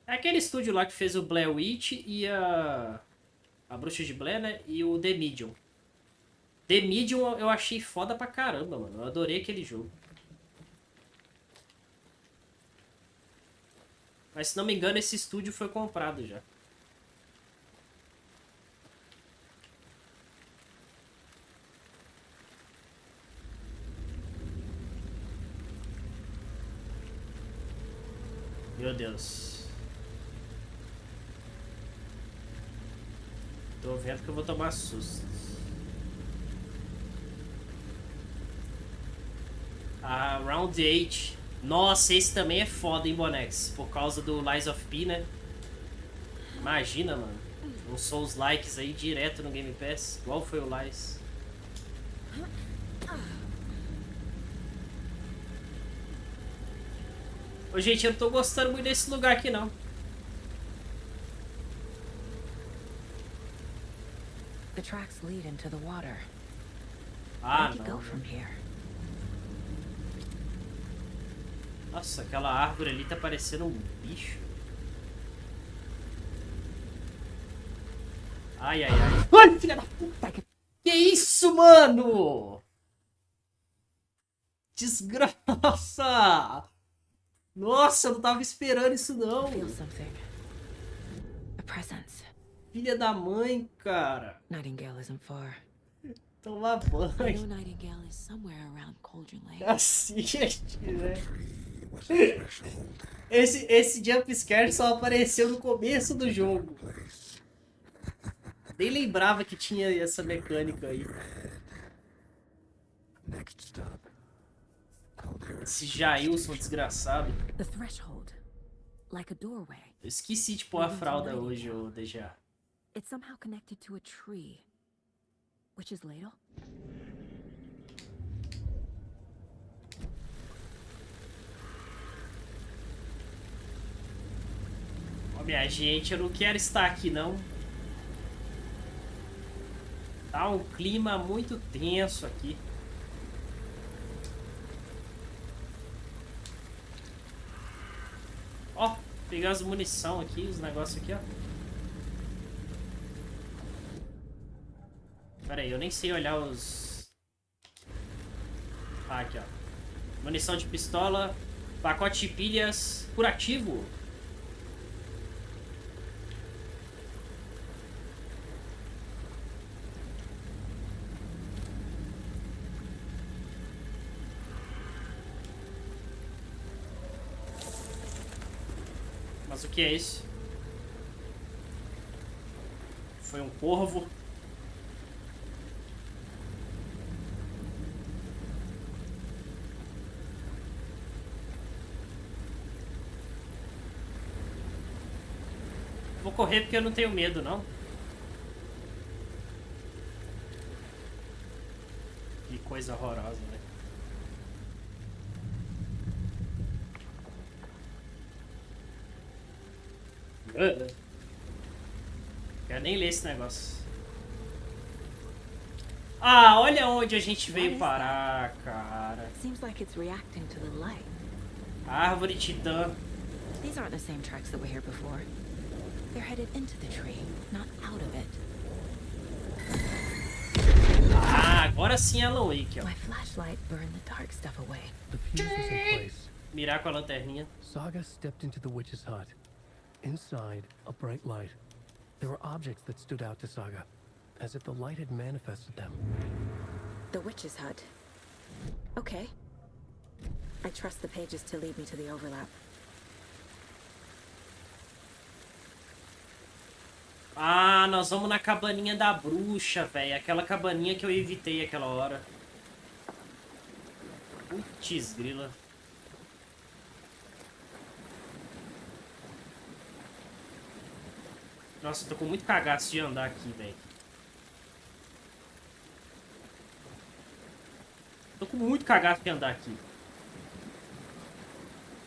É aquele estúdio lá que fez o Blair Witch e a Bruxa de Blair, né? E o The Medium. The Medium eu achei foda pra caramba, mano. Eu adorei aquele jogo. Mas se não me engano, esse estúdio foi comprado já. Meu Deus. Tô vendo que eu vou tomar susto. Ah, Round 8. Nossa, esse também é foda, hein, Bonex? Por causa do Lies of P, né? Imagina, mano. Um Souls likes aí direto no Game Pass. Igual foi o Lies. Ô, gente, eu não tô gostando muito desse lugar aqui, não. The tracks lead into the water. Ah, Where do you não. go from here? Nossa, aquela árvore ali tá parecendo um bicho. Ai, ai, ai. Ai, filha da puta que Que isso, mano? Desgraça! Nossa, eu não tava esperando isso, não. Feel something. A presence. Filha da mãe, cara. Nightingale isn't far. Toma I know banho. Nightingale is somewhere around Cauldron Lake. Assiste, né? Esse jumpscare só apareceu no começo do jogo. Nem lembrava que tinha essa mecânica aí. Esse Jailson desgraçado. The threshold, like a doorway. Eu esqueci de pôr a fralda hoje, ô Deja. It's somehow connected to a tree. Witch's ladle? Ó, minha gente, eu não quero estar aqui, não. Tá um clima muito tenso aqui. Ó, pegar as munição aqui, os negócios aqui, ó. Pera aí, eu nem sei olhar os... Ah, aqui, ó. Munição de pistola, pacote de pilhas, curativo. Mas o que é isso? Foi um corvo. Vou correr porque eu não tenho medo, não. Que coisa horrorosa, né? Quero nem ler esse negócio. Ah, olha onde a gente veio parar, cara. Seems like it's reacting to the light. Árvore titã. These aren't the same tracks that were here before. They're headed into the tree, not out of it. Ah, agora sim é Alan Wake, ó. My flashlight burned the dark stuff away. The fuse was in place. Mirar com a lanterninha. Saga stepped into the witch's hut. Inside, a bright light. There were objects that stood out to Saga, as if the light had manifested them. The witch's hut. Okay. I trust the pages to lead me to the overlap. Ah, nós vamos na cabaninha da bruxa, velho. Aquela cabaninha que eu evitei aquela hora. Putz, grila. Nossa, eu tô com muito cagaço de andar aqui, velho. Tô com muito cagaço de andar aqui.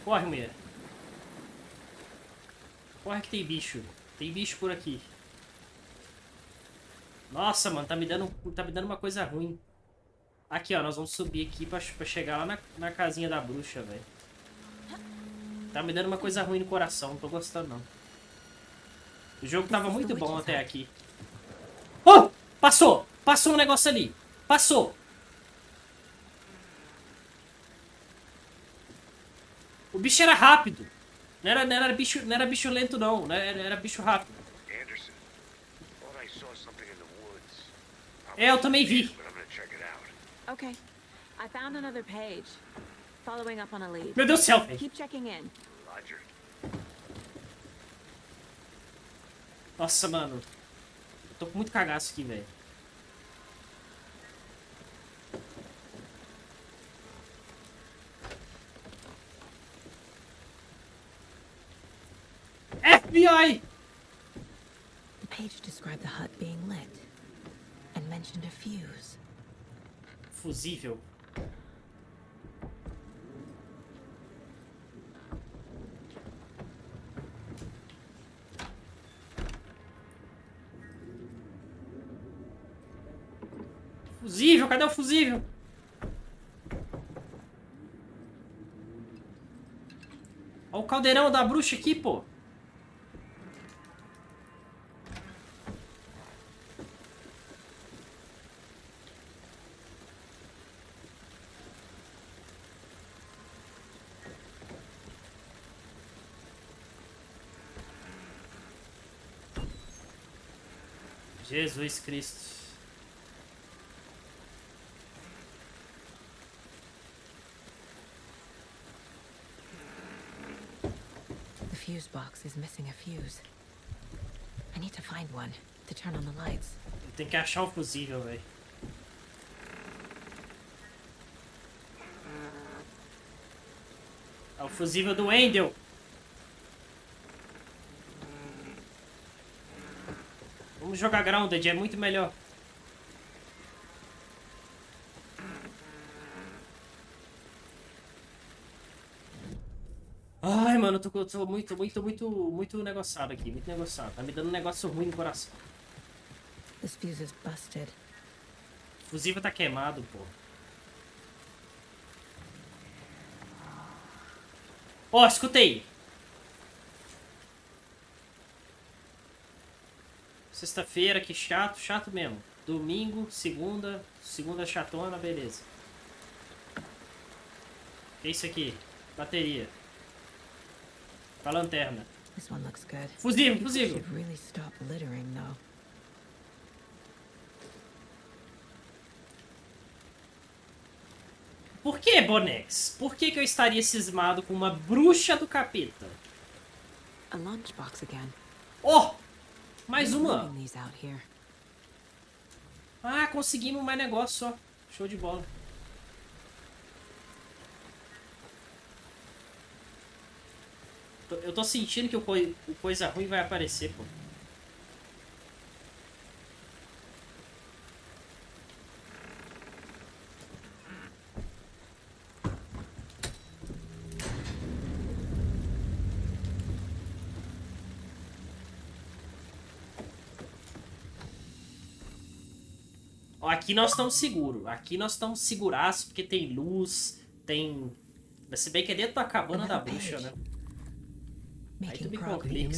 Corre, mulher. Corre que tem bicho. Tem bicho por aqui. Nossa, mano, tá me dando uma coisa ruim. Aqui, ó, nós vamos subir aqui pra chegar lá na casinha da bruxa, velho. Tá me dando uma coisa ruim no coração, não tô gostando, não. O jogo tava muito bom até aqui. Oh! Passou! Passou um negócio ali! Passou! O bicho era rápido. Não era bicho lento, não. Era bicho rápido. É, eu também vi. Okay. I found another page. Following up on a lead. Meu Deus do céu, velho. Keep checking in. Nossa, mano. Eu tô com muito cagaço aqui, velho. FBI! The page described the hut being lit and mentioned a fuse. Fusível. Fusível, cadê o fusível? Olha o caldeirão da bruxa aqui, pô. Jesus Cristo. The fuse box is missing a fuse. I need to find one to turn on the lights. Tem que achar o fusível, velho. É o fusível do Wendell. Vamos jogar Grounded, é muito melhor. Ai, mano, eu tô muito negociado aqui, muito negociado. Tá me dando um negócio ruim no coração. This fuse is busted. O fusível tá queimado, pô. Ó, escutei. Sexta-feira, que chato, chato mesmo. Domingo, segunda chatona, beleza. O que é isso aqui? Bateria. Pra lanterna. This one looks good. Fusível, People fusível. should really stop littering, though. Por que, Bonex? Por que eu estaria cismado com uma bruxa do capeta? A lunchbox again. Oh! Mais Who's uma. moving these out here? Ah, conseguimos mais negócio só. Show de bola. Eu tô sentindo que o coisa ruim vai aparecer, pô. Ó, aqui nós estamos seguros. Aqui nós estamos seguraços porque tem luz, tem... Se bem que é dentro da cabana da bruxa, né? Aí tu me complica.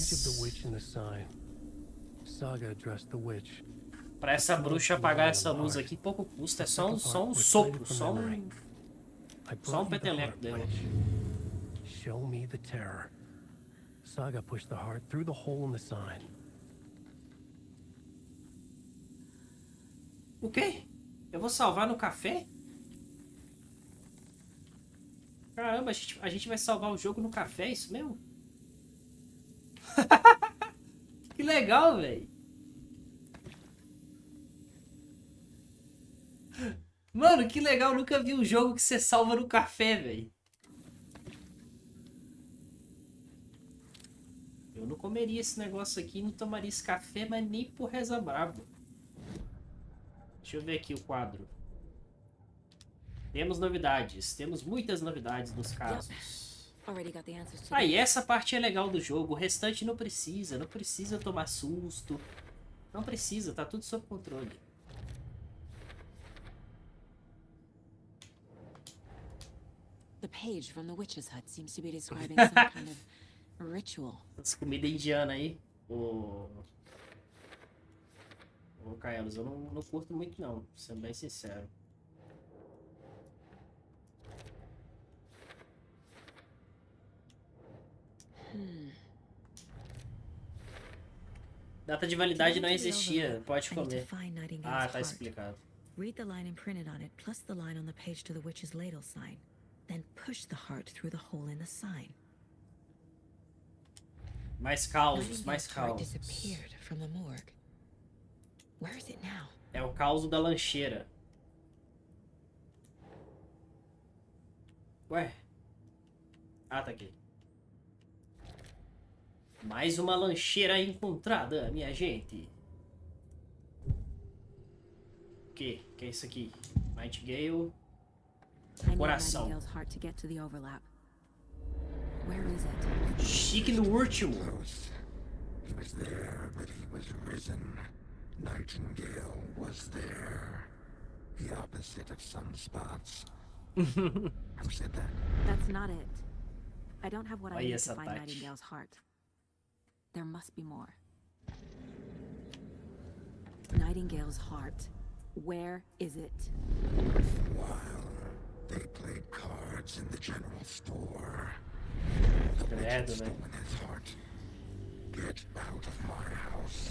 Pra essa bruxa apagar essa luz aqui, pouco custa. É só um sopro, só um peteleco dela. Show me the terror. Saga pushed the heart through the hole in the sign. O quê? Eu vou salvar no café? Caramba, a gente vai salvar o jogo no café, é isso mesmo? Que legal, velho. Mano, que legal. Eu nunca vi um jogo que você salva no café, velho. Eu não comeria esse negócio aqui, não tomaria esse café, mas nem por reza brabo. Deixa eu ver aqui o quadro. Temos novidades. Temos muitas novidades nos casos. Ah, e essa parte é legal do jogo. O restante não precisa. Não precisa tomar susto. Não precisa, tá tudo sob controle. The page from the witch's hut seems to be describing some kind of ritual. Essa comida indiana aí. Ô, Caelos, eu não curto muito não, sendo bem sincero. Data de validade não existia, pode comer. Ah, tá explicado. Read the line imprinted on it, plus the line on the page to the witch's ladle sign. Then push the heart through the hole in the sign. Mais causos, mais causos. Disappeared from the morgue. Where is it now? É o caos da lancheira. Ué? Ah, tá aqui. Mais uma lancheira encontrada, minha gente. O que? Que é isso aqui? Nightingale. Coração. Chique no último. He was there, but he was risen. Nightingale was there. The opposite of sunspots. Who said that? That's not it. I don't have what I Olha need essa to find parte. Nightingale's heart. There must be more. Nightingale's heart. Where is it? While they played cards in the general store. The witch Credo, had né? stolen his heart. Get out of my house.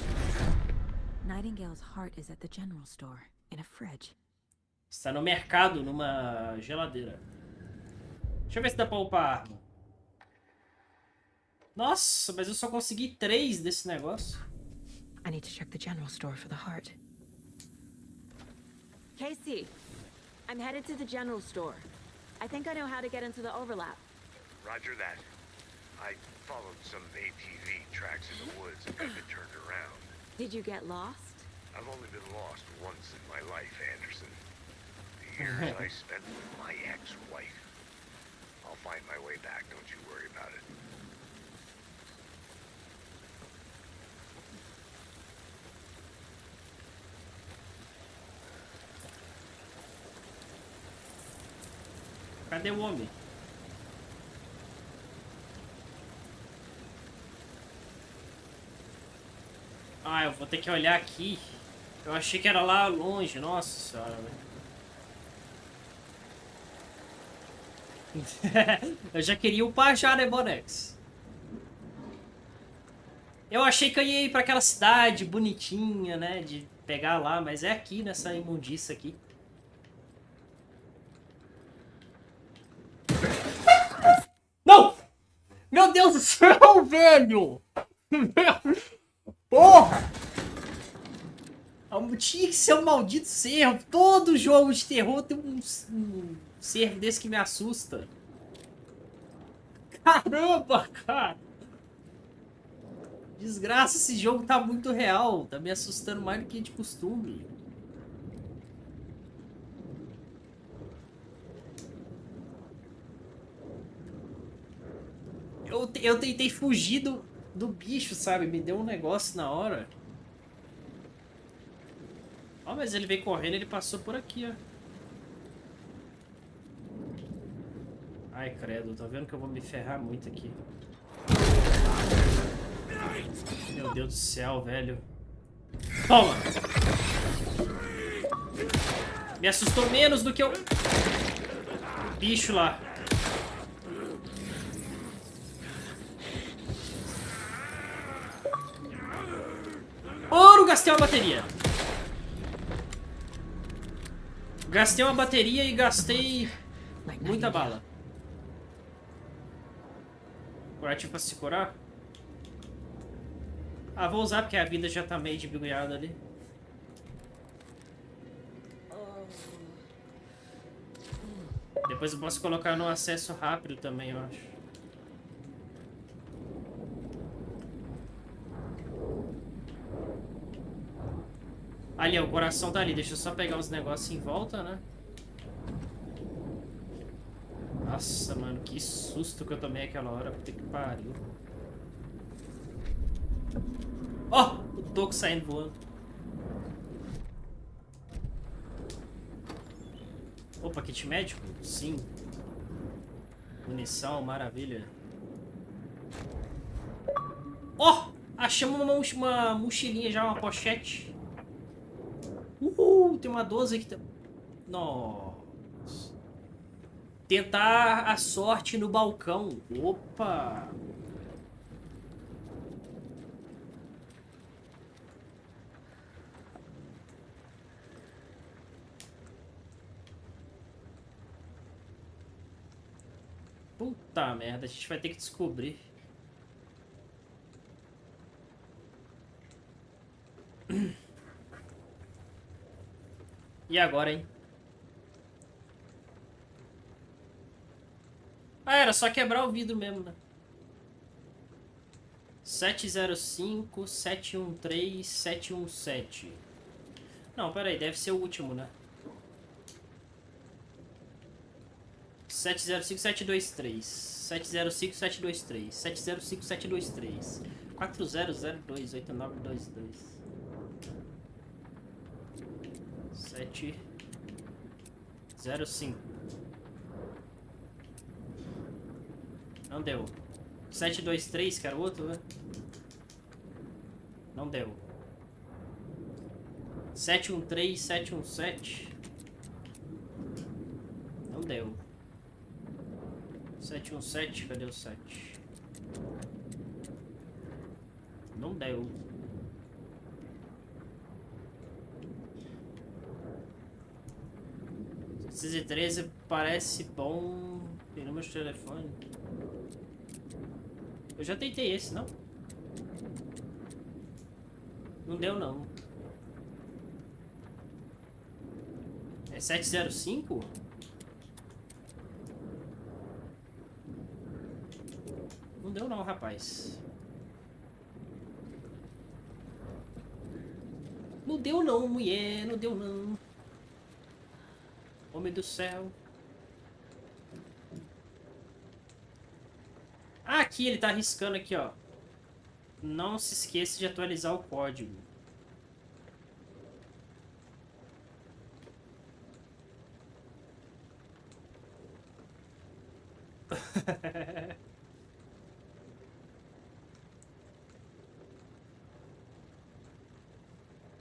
Nightingale's heart is at the general store, in a fridge. Está no mercado, numa geladeira. Deixa eu ver se dá pra upar a arma. Nossa, mas eu só consegui 3 desse negócio. I need to check the general store for the heart. Casey, I'm headed to the general store. I think I know how to get into the overlap. Roger that. I followed some ATV tracks in the woods and got been turned around. Did you get lost? I've only been lost once in my life, Anderson. The years I spent with my ex-wife. I'll find my way back, don't you worry about it. Cadê o homem? Ah, eu vou ter que olhar aqui. Eu achei que era lá longe. Nossa senhora, velho. Eu já queria upar já, né, Bonex? Eu achei que eu ia ir pra aquela cidade bonitinha, né? De pegar lá, mas é aqui, nessa imundiça aqui. Não! Meu Deus do céu, velho! Porra! Tinha que ser um maldito cervo. Todo jogo de terror tem um cervo desse que me assusta. Caramba, cara! Desgraça, esse jogo tá muito real. Tá me assustando mais do que de costume. Eu tentei fugir do bicho, sabe? Me deu um negócio na hora. Ó, mas ele veio correndo, ele passou por aqui, ó. Ai, credo, tô vendo que eu vou me ferrar muito aqui. Meu Deus do céu, velho. Toma! Me assustou menos do que o bicho lá. Ouro, gastei uma bateria. Gastei uma bateria e gastei muita bala. Curativo pra se curar? Ah, vou usar porque a vida já tá meio debugada ali. Depois eu posso colocar no acesso rápido também, eu acho. Ali, ó, o coração tá ali. Deixa eu só pegar os negócios em volta, né? Nossa, mano, que susto que eu tomei aquela hora. Puta que pariu. Ó, o toco saindo voando. Opa, kit médico? Sim. Munição, maravilha. Ó, achamos uma mochilinha já, uma pochete. Tem uma 12 aqui. Nossa. Tentar a sorte no balcão. Opa. Puta merda, a gente vai ter que descobrir. E agora, hein? Ah, era só quebrar o vidro mesmo, né? 705, 713, 717. Não, peraí, deve ser o último, né? 705, 723. 705, 723. 705, 723. 4002, 8922. 705. Não deu. 723, que era o outro, né? Não deu. 713, 717. Não deu. 717, cadê o 7? Não deu. 613 parece bom. Tem número de telefone. Eu já tentei esse, não? Não deu, não. É 705? Não deu, não, rapaz. Não deu, não, mulher. Não deu, não. Homem do céu. Ah, aqui, ele tá arriscando aqui, ó. Não se esqueça de atualizar o código.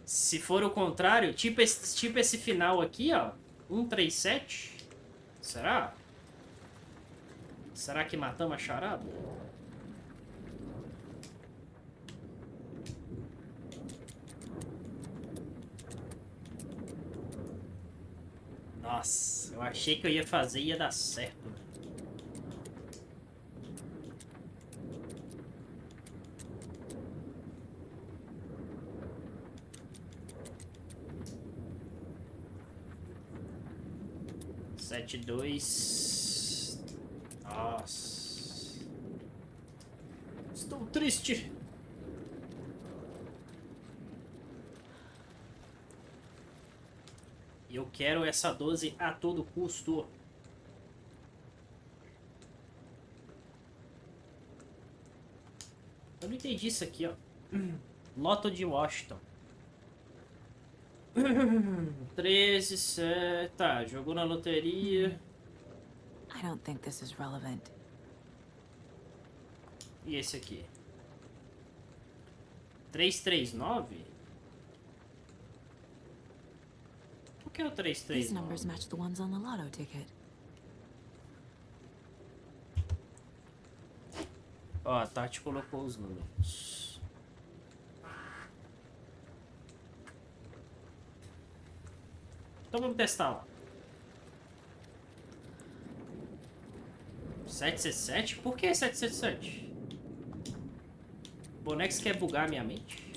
Se for o contrário, tipo esse final aqui, ó. 137. Será? Será que matamos a charada? Nossa, eu achei que eu ia fazer e ia dar certo. Sete, dois. Nossa. Estou triste. Eu quero essa 12 a todo custo. Eu não entendi isso aqui, ó. Loto de Washington. 13, 7. Tá, jogou na loteria. I don't think this is relevant. E esse aqui? 339? Por que é o These 339? numbers match the ones on the lotto ticket. Ó, a Tati colocou os números. Então vamos testar, ó. 777? Por que 777? Bonex quer bugar minha mente?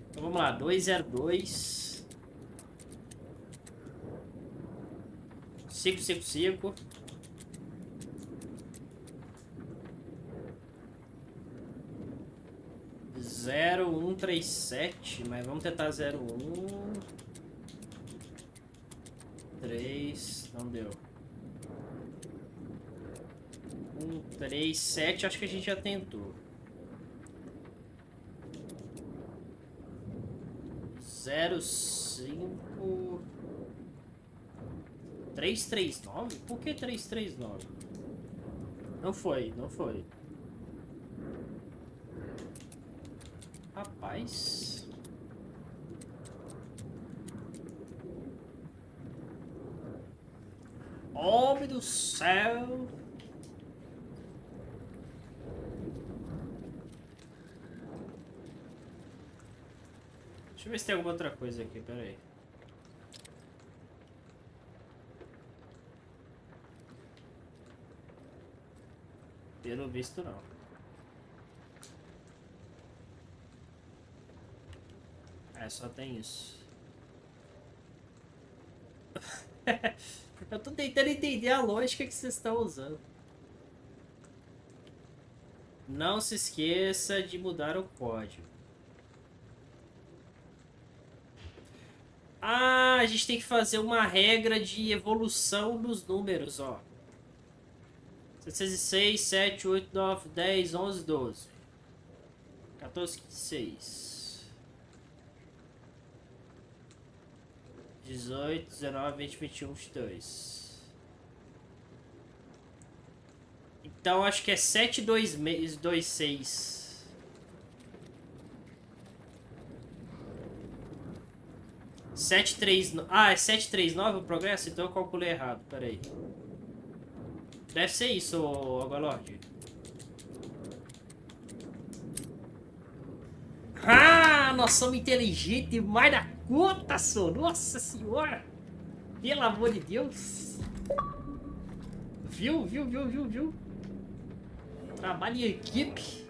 Então vamos lá, 202 555 0137, mas vamos tentar 01 3, não deu. 137, acho que a gente já tentou. 05 339? Por que 339? Não foi, não foi. Rapaz. Homem do céu. Deixa eu ver se tem alguma outra coisa aqui, pera aí. Pelo visto não. É, só tem isso. Eu tô tentando entender a lógica que vocês estão usando. Não se esqueça de mudar o código. Ah, a gente tem que fazer uma regra de evolução dos números, ó. 706, 7, 8, 9, 10, 11, 12. 14, 15, 16. 18, 19, 20, 21, 22. Então acho que é 7, 2, 2, 6. Ah, é 739 o progresso? Então eu calculei errado, peraí. Deve ser isso, Overlord. Ah, nós somos inteligentes mais da gota só. Nossa senhora. Pelo amor de Deus. Viu? Trabalho em equipe.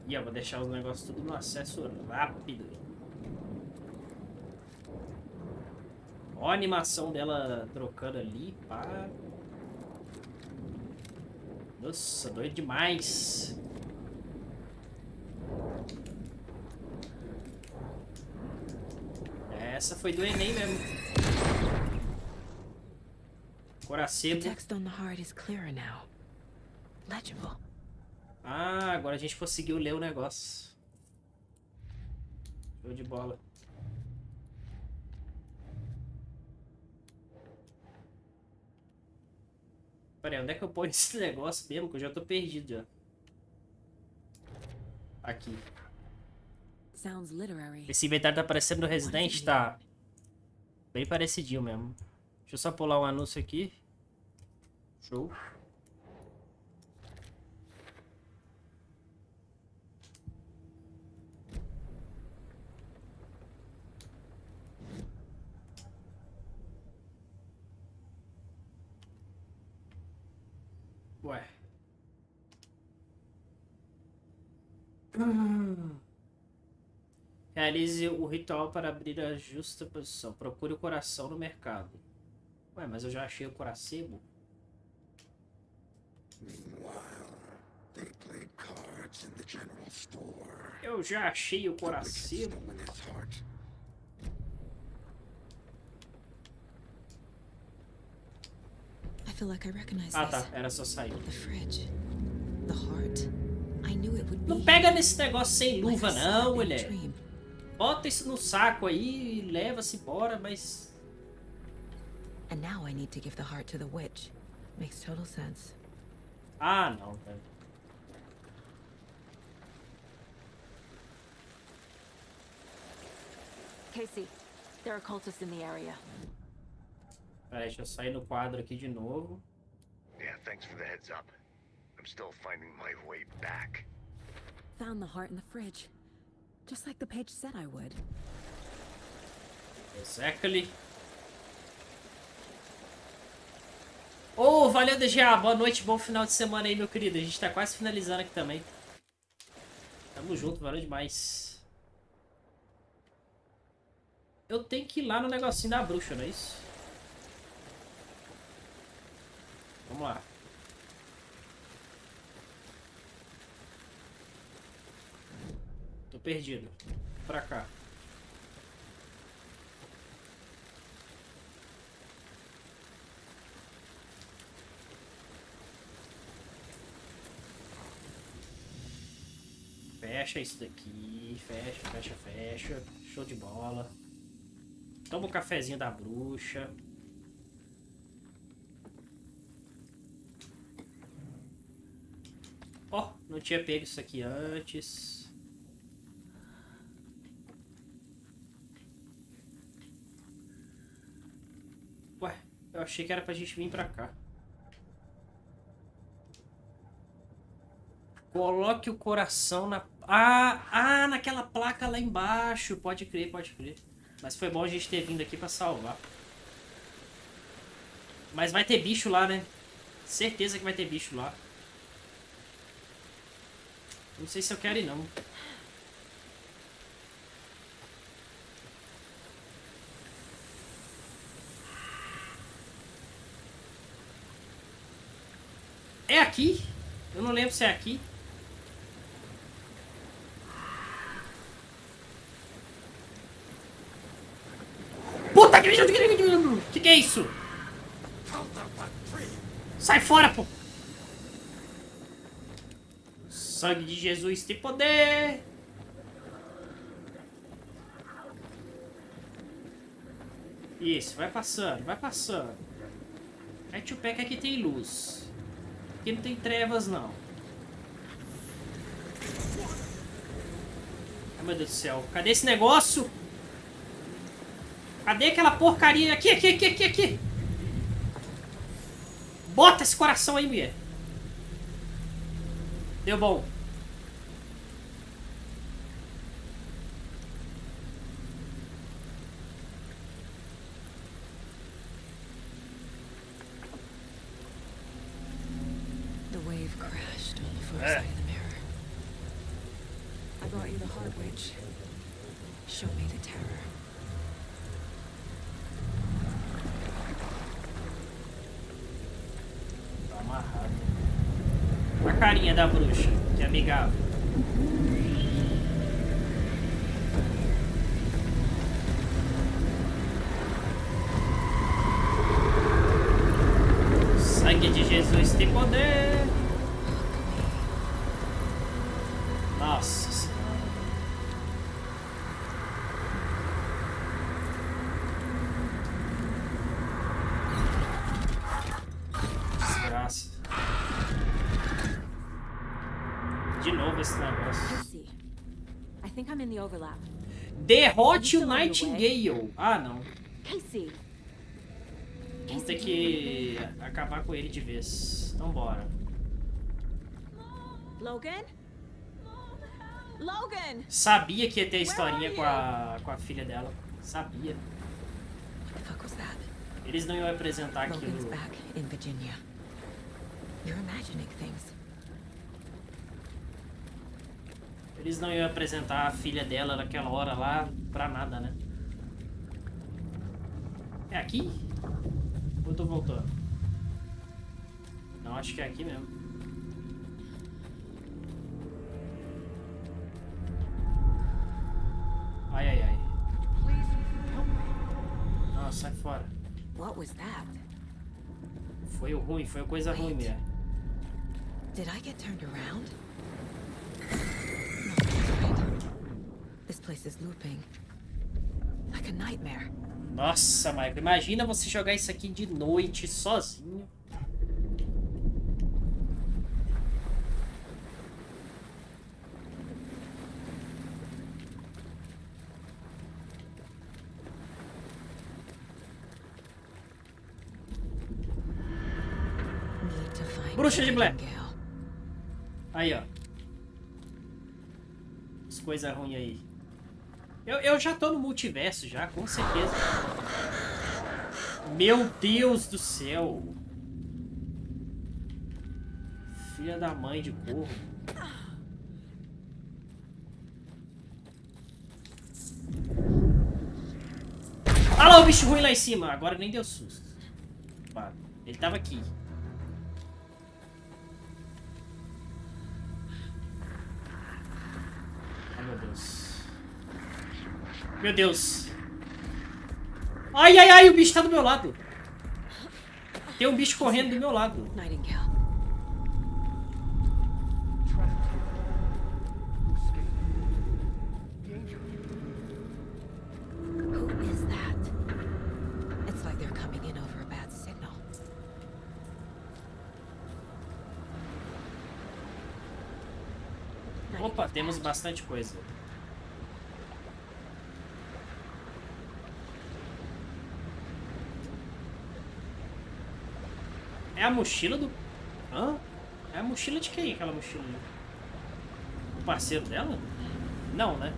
E eu vou deixar os negócios tudo no acesso rápido. Ó a animação dela trocando ali, pá. Nossa, doido demais. Essa foi do Enem mesmo. Coracebo. Ah, agora a gente conseguiu ler o negócio. Show de bola. Pera aí, onde é que eu ponho esse negócio mesmo? Que eu já tô perdido já. Aqui. Esse inventário tá parecendo no Resident, tá? Bem parecidinho mesmo. Deixa eu só pular um anúncio aqui. Show. Ué. Realize o ritual para abrir a justa posição. Procure o coração no mercado. Ué, mas eu já achei o coracebo. Eu já achei o coracebo. Ah, tá. Era só sair. Não pega nesse negócio sem luva, não, mulher. Bota isso no saco aí e leva-se embora, mas... And now I need to give the heart to the witch. Makes total sense. Ah, não, velho. Casey, there are cultists in the area. Peraí, deixa eu sair no quadro aqui de novo. Yeah, thanks for the heads up. I'm still finding my way back. Found the heart in the fridge. Just like the page said I would. Exactly. Oh, valeu, DGA. Boa noite, bom final de semana aí, meu querido. A gente tá quase finalizando aqui também. Tamo junto, valeu demais. Eu tenho que ir lá no negocinho da bruxa, não é isso? Vamos lá. Tô perdido. Pra cá. Fecha isso daqui. Fecha, fecha, fecha. Show de bola. Toma o cafezinho da bruxa. Ó, não tinha pego isso aqui antes. Ué, eu achei que era pra gente vir pra cá. Coloque o coração na... Ah, naquela placa lá embaixo. Pode crer, pode crer. Mas foi bom a gente ter vindo aqui pra salvar. Mas vai ter bicho lá, né? Certeza que vai ter bicho lá. Não sei se eu quero ir, não. É aqui? Eu não lembro se é aqui. Puta que é isso? Sai fora, pô! Sangue de Jesus tem poder! Isso, vai passando, vai passando. Mete o pé que aqui tem luz. Aqui não tem trevas, não. Ai, meu Deus do céu. Cadê esse negócio? Cadê aquela porcaria? Aqui, aqui, aqui, aqui, aqui. Bota esse coração aí, mulher. Deu bom. The wave crashed on the far side of the mirror. I brought you the heart witch. Show me the terror. Tá amarrado. A carinha da bruxa, que é amigável. O sangue de Jesus tem poder. Nossa Senhora. Desgraça. De novo esse negócio. I think I'm in the overlap. Derrote o Nightingale. Ah, não. Casey. Vamos ter que acabar com ele de vez. Então bora. Logan? Logan! Sabia que ia ter historinha com a filha dela. Sabia. What the fuck was that? Eles não iam apresentar Logan's aquilo. back in Virginia. You're imagining things. Eles não iam apresentar a filha dela naquela hora lá pra nada, né? É aqui? Ou eu tô voltando? Não, acho que é aqui mesmo. Ai, ai, ai. Não, sai fora. What was that? Foi o ruim, foi a coisa ruim mesmo. Did I get turned around? No, that's right. This place is looping. Like a nightmare. Nossa, Michael, imagina você jogar isso aqui de noite, sozinho. Bruxa de Blair. Aí, ó. As coisas ruins aí. Eu já tô no multiverso já, com certeza. Meu Deus do céu. Filha da mãe de corvo. Olha lá o bicho ruim lá em cima. Agora nem deu susto. Ele tava aqui. Ai, meu Deus. Meu Deus. Ai, ai, ai, o bicho tá do meu lado. Tem um bicho correndo do meu lado. Who is that? It's like they're coming in over a bad signal. Opa, temos bastante coisa. É a mochila do... Hã? É a mochila de quem, aquela mochila? O parceiro dela? Não, né?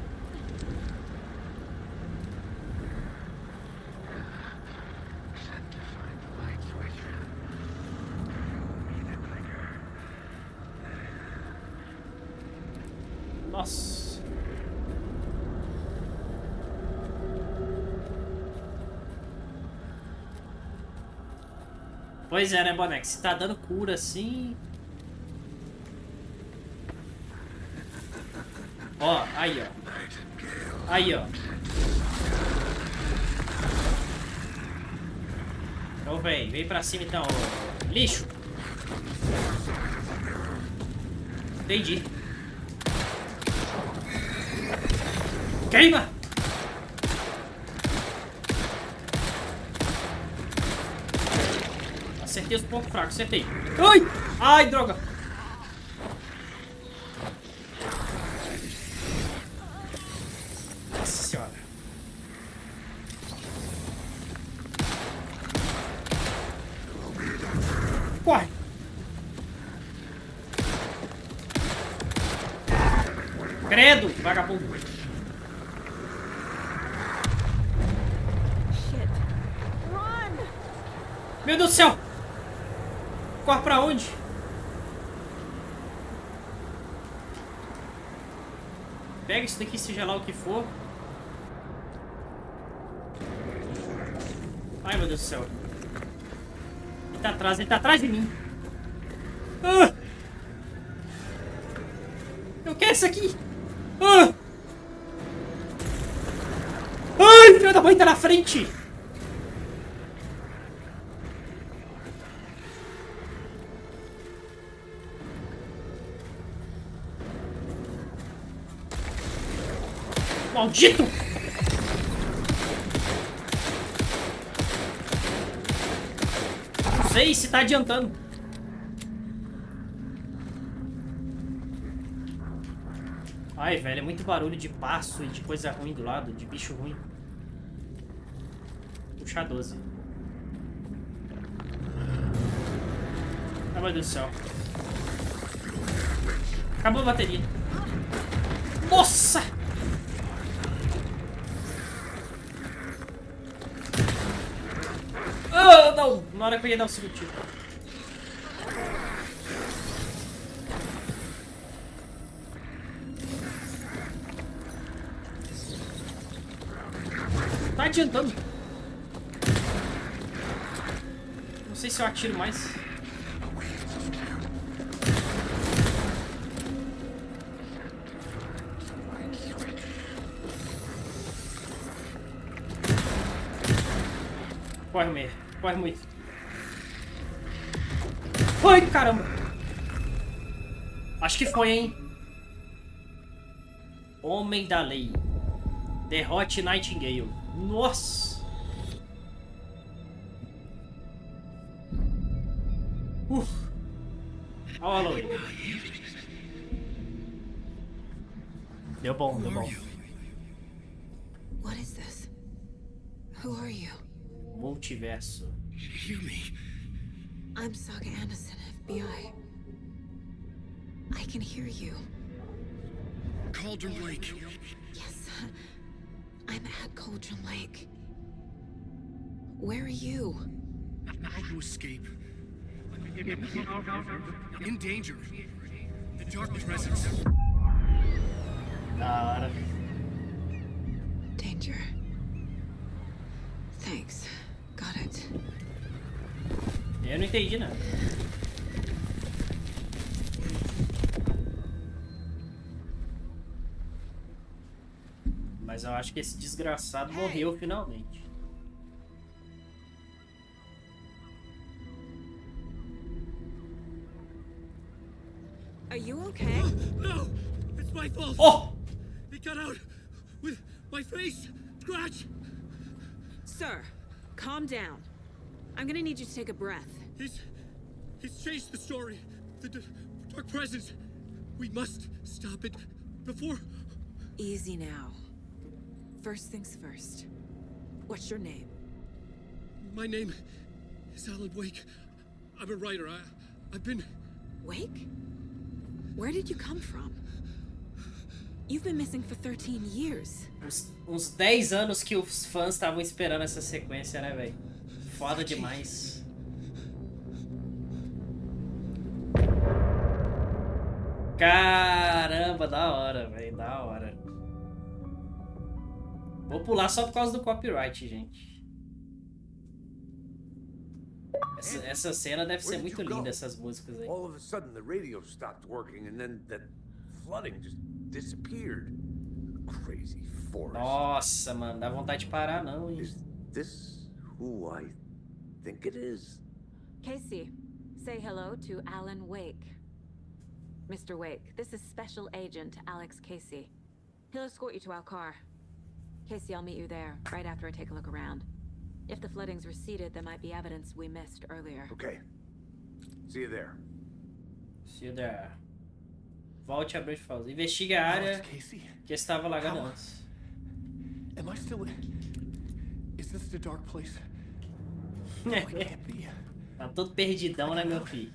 Nossa. Pois é, né, boneco? Se tá dando cura assim... Ó, aí, ó. Aí, ó. Então vem pra cima então, ó. Lixo. Entendi. Queima! Acertei os pontos fracos, acertei. Ai! Ai, droga! Nossa senhora. Corre! Credo, vagabundo. Meu Deus do céu. Corre pra onde? Pega isso daqui, seja lá o que for. Ai, meu Deus do céu. Ele tá atrás de mim. Ah! Eu quero isso aqui. Ah! Ai, filho da mãe, tá na frente. Maldito! Não sei se tá adiantando. Ai, velho, é muito barulho de passo e de coisa ruim do lado, de bicho ruim. Puxar 12. Ah, meu Deus do céu. Acabou a bateria. Nossa! Oh, não! Na hora que eu ia dar o segundo tiro. Tá adiantando. Não sei se eu atiro mais. Corre, meia. Corre muito. Ai, caramba. Acho que foi, hein? Homem da Lei. Derrote Nightingale. Nossa. Olha o Halloween. Deu bom, deu bom. What is this? Who are you? Multiverso. Hear me. I'm Saga Anderson, FBI. I can hear you. Cauldron Lake. Yes, I'm at Cauldron Lake. Where are you? How to escape. In danger. The dark presence. Da hora. Danger. Thanks. Got it. Eu não entendi nada. Mas eu acho que esse desgraçado morreu finalmente. Are you okay? No! It's my fault! Oh! It got out with my face scratch! Sir, calm down. I'm gonna need you to take a breath. He's changed the story. The dark presence. We must stop it before... Easy now. First things first. What's your name? My name is Alan Wake. I'm a writer. I've been... Wake? Where did you come from? You've been missing for 13 years. Uns 10 anos que os fãs estavam esperando essa sequência, né, velho? Foda demais. Caramba, da hora, velho, da hora. Vou pular só por causa do copyright, gente. Essa cena deve ser muito linda, essas músicas aí. All of a sudden the radio stopped working and then that flooding just disappeared. Crazy forest. Nossa, mano, dá vontade de parar não, hein? Is this who I think it is? Casey, say hello to Alan Wake. Mr. Wake, this is Special Agent Alex Casey. He'll escort you to our car. Casey, I'll meet you there, right after I take a look around. If the flooding's receded, there might be evidence we missed earlier. Okay. See you there. See you there. Volte a abrir falso. Investigue a área que estava alagada antes. Am I still in? Is this the dark place? No, it can't be. Tá todo perdidão, né, meu filho?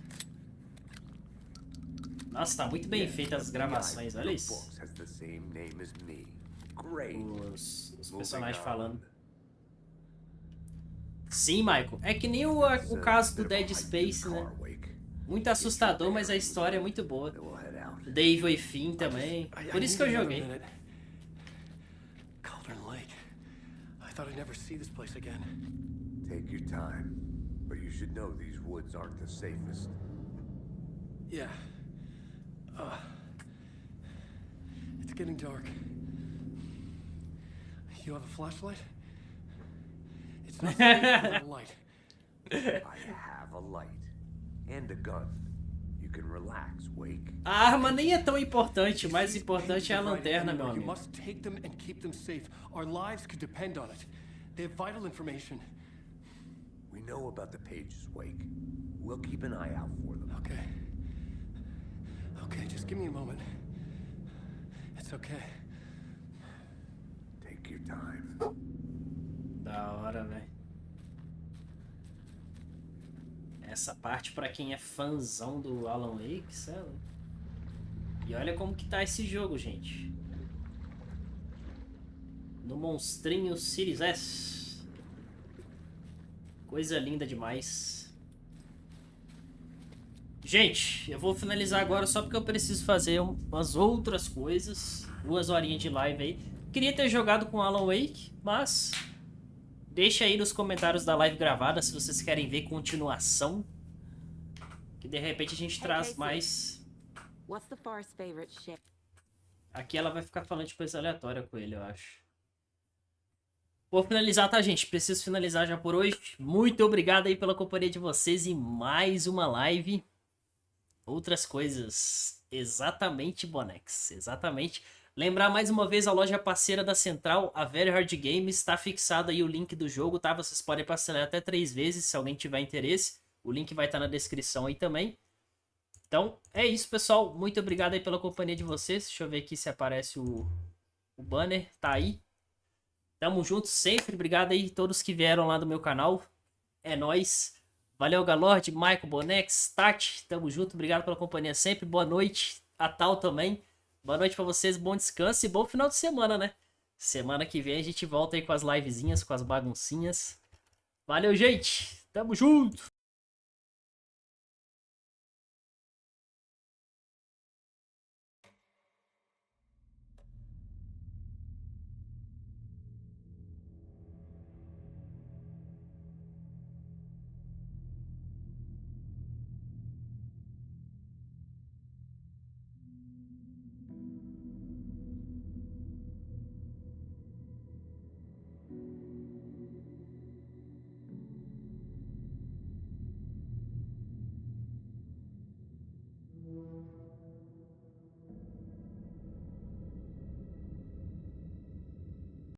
Nossa, tá muito bem feita as gravações, olha isso. the same name as me. Great. Os personagens falando. Sim, Michael. É que nem o caso do Dead Space, né? Muito assustador, mas a história é muito boa. O The Evil Within também. Por isso que eu joguei. Cauldron Lake. I thought I'd never see this place again. Take your time, but you should know these woods aren't the safest. Yeah. It's getting dark. You have a flashlight? It's not safe without a light. I have a light and a gun. You can relax, Wake. A arma nem é tão importante, o mais importante é a lanterna, meu You amigo. must take them and keep them safe. Our lives could depend on it. They have vital information. We know about the pages, Wake. We'll keep an eye out for them. Okay. Okay, just give me a moment. It's okay. Take your time. Da hora, velho. Essa parte pra quem é fãzão do Alan Wake, sabe? E olha como que tá esse jogo, gente. No monstrinho Series S. Coisa linda demais. Gente, eu vou finalizar agora só porque eu preciso fazer umas outras coisas. 2 horinhas de live aí. Queria ter jogado com Alan Wake, mas deixa aí nos comentários da live gravada se vocês querem ver continuação. Que de repente a gente traz mais. Aqui ela vai ficar falando de coisa aleatória com ele, eu acho. Vou finalizar, tá, gente? Preciso finalizar já por hoje. Muito obrigado aí pela companhia de vocês em mais uma live. Outras coisas. Exatamente, Bonex. Exatamente. Lembrar mais uma vez a loja parceira da Central, a Very Hard Games. Está fixado aí o link do jogo, tá? Vocês podem parcelar até 3 vezes se alguém tiver interesse. O link vai estar na descrição aí também. Então, é isso, pessoal. Muito obrigado aí pela companhia de vocês. Deixa eu ver aqui se aparece o banner. Tá aí. Tamo junto sempre. Obrigado aí a todos que vieram lá do meu canal. É nóis. Valeu, Galord, Michael, Bonex, Tati. Tamo junto. Obrigado pela companhia sempre. Boa noite. A Tal também. Boa noite pra vocês. Bom descanso e bom final de semana, né? Semana que vem a gente volta aí com as livezinhas, com as baguncinhas. Valeu, gente. Tamo junto.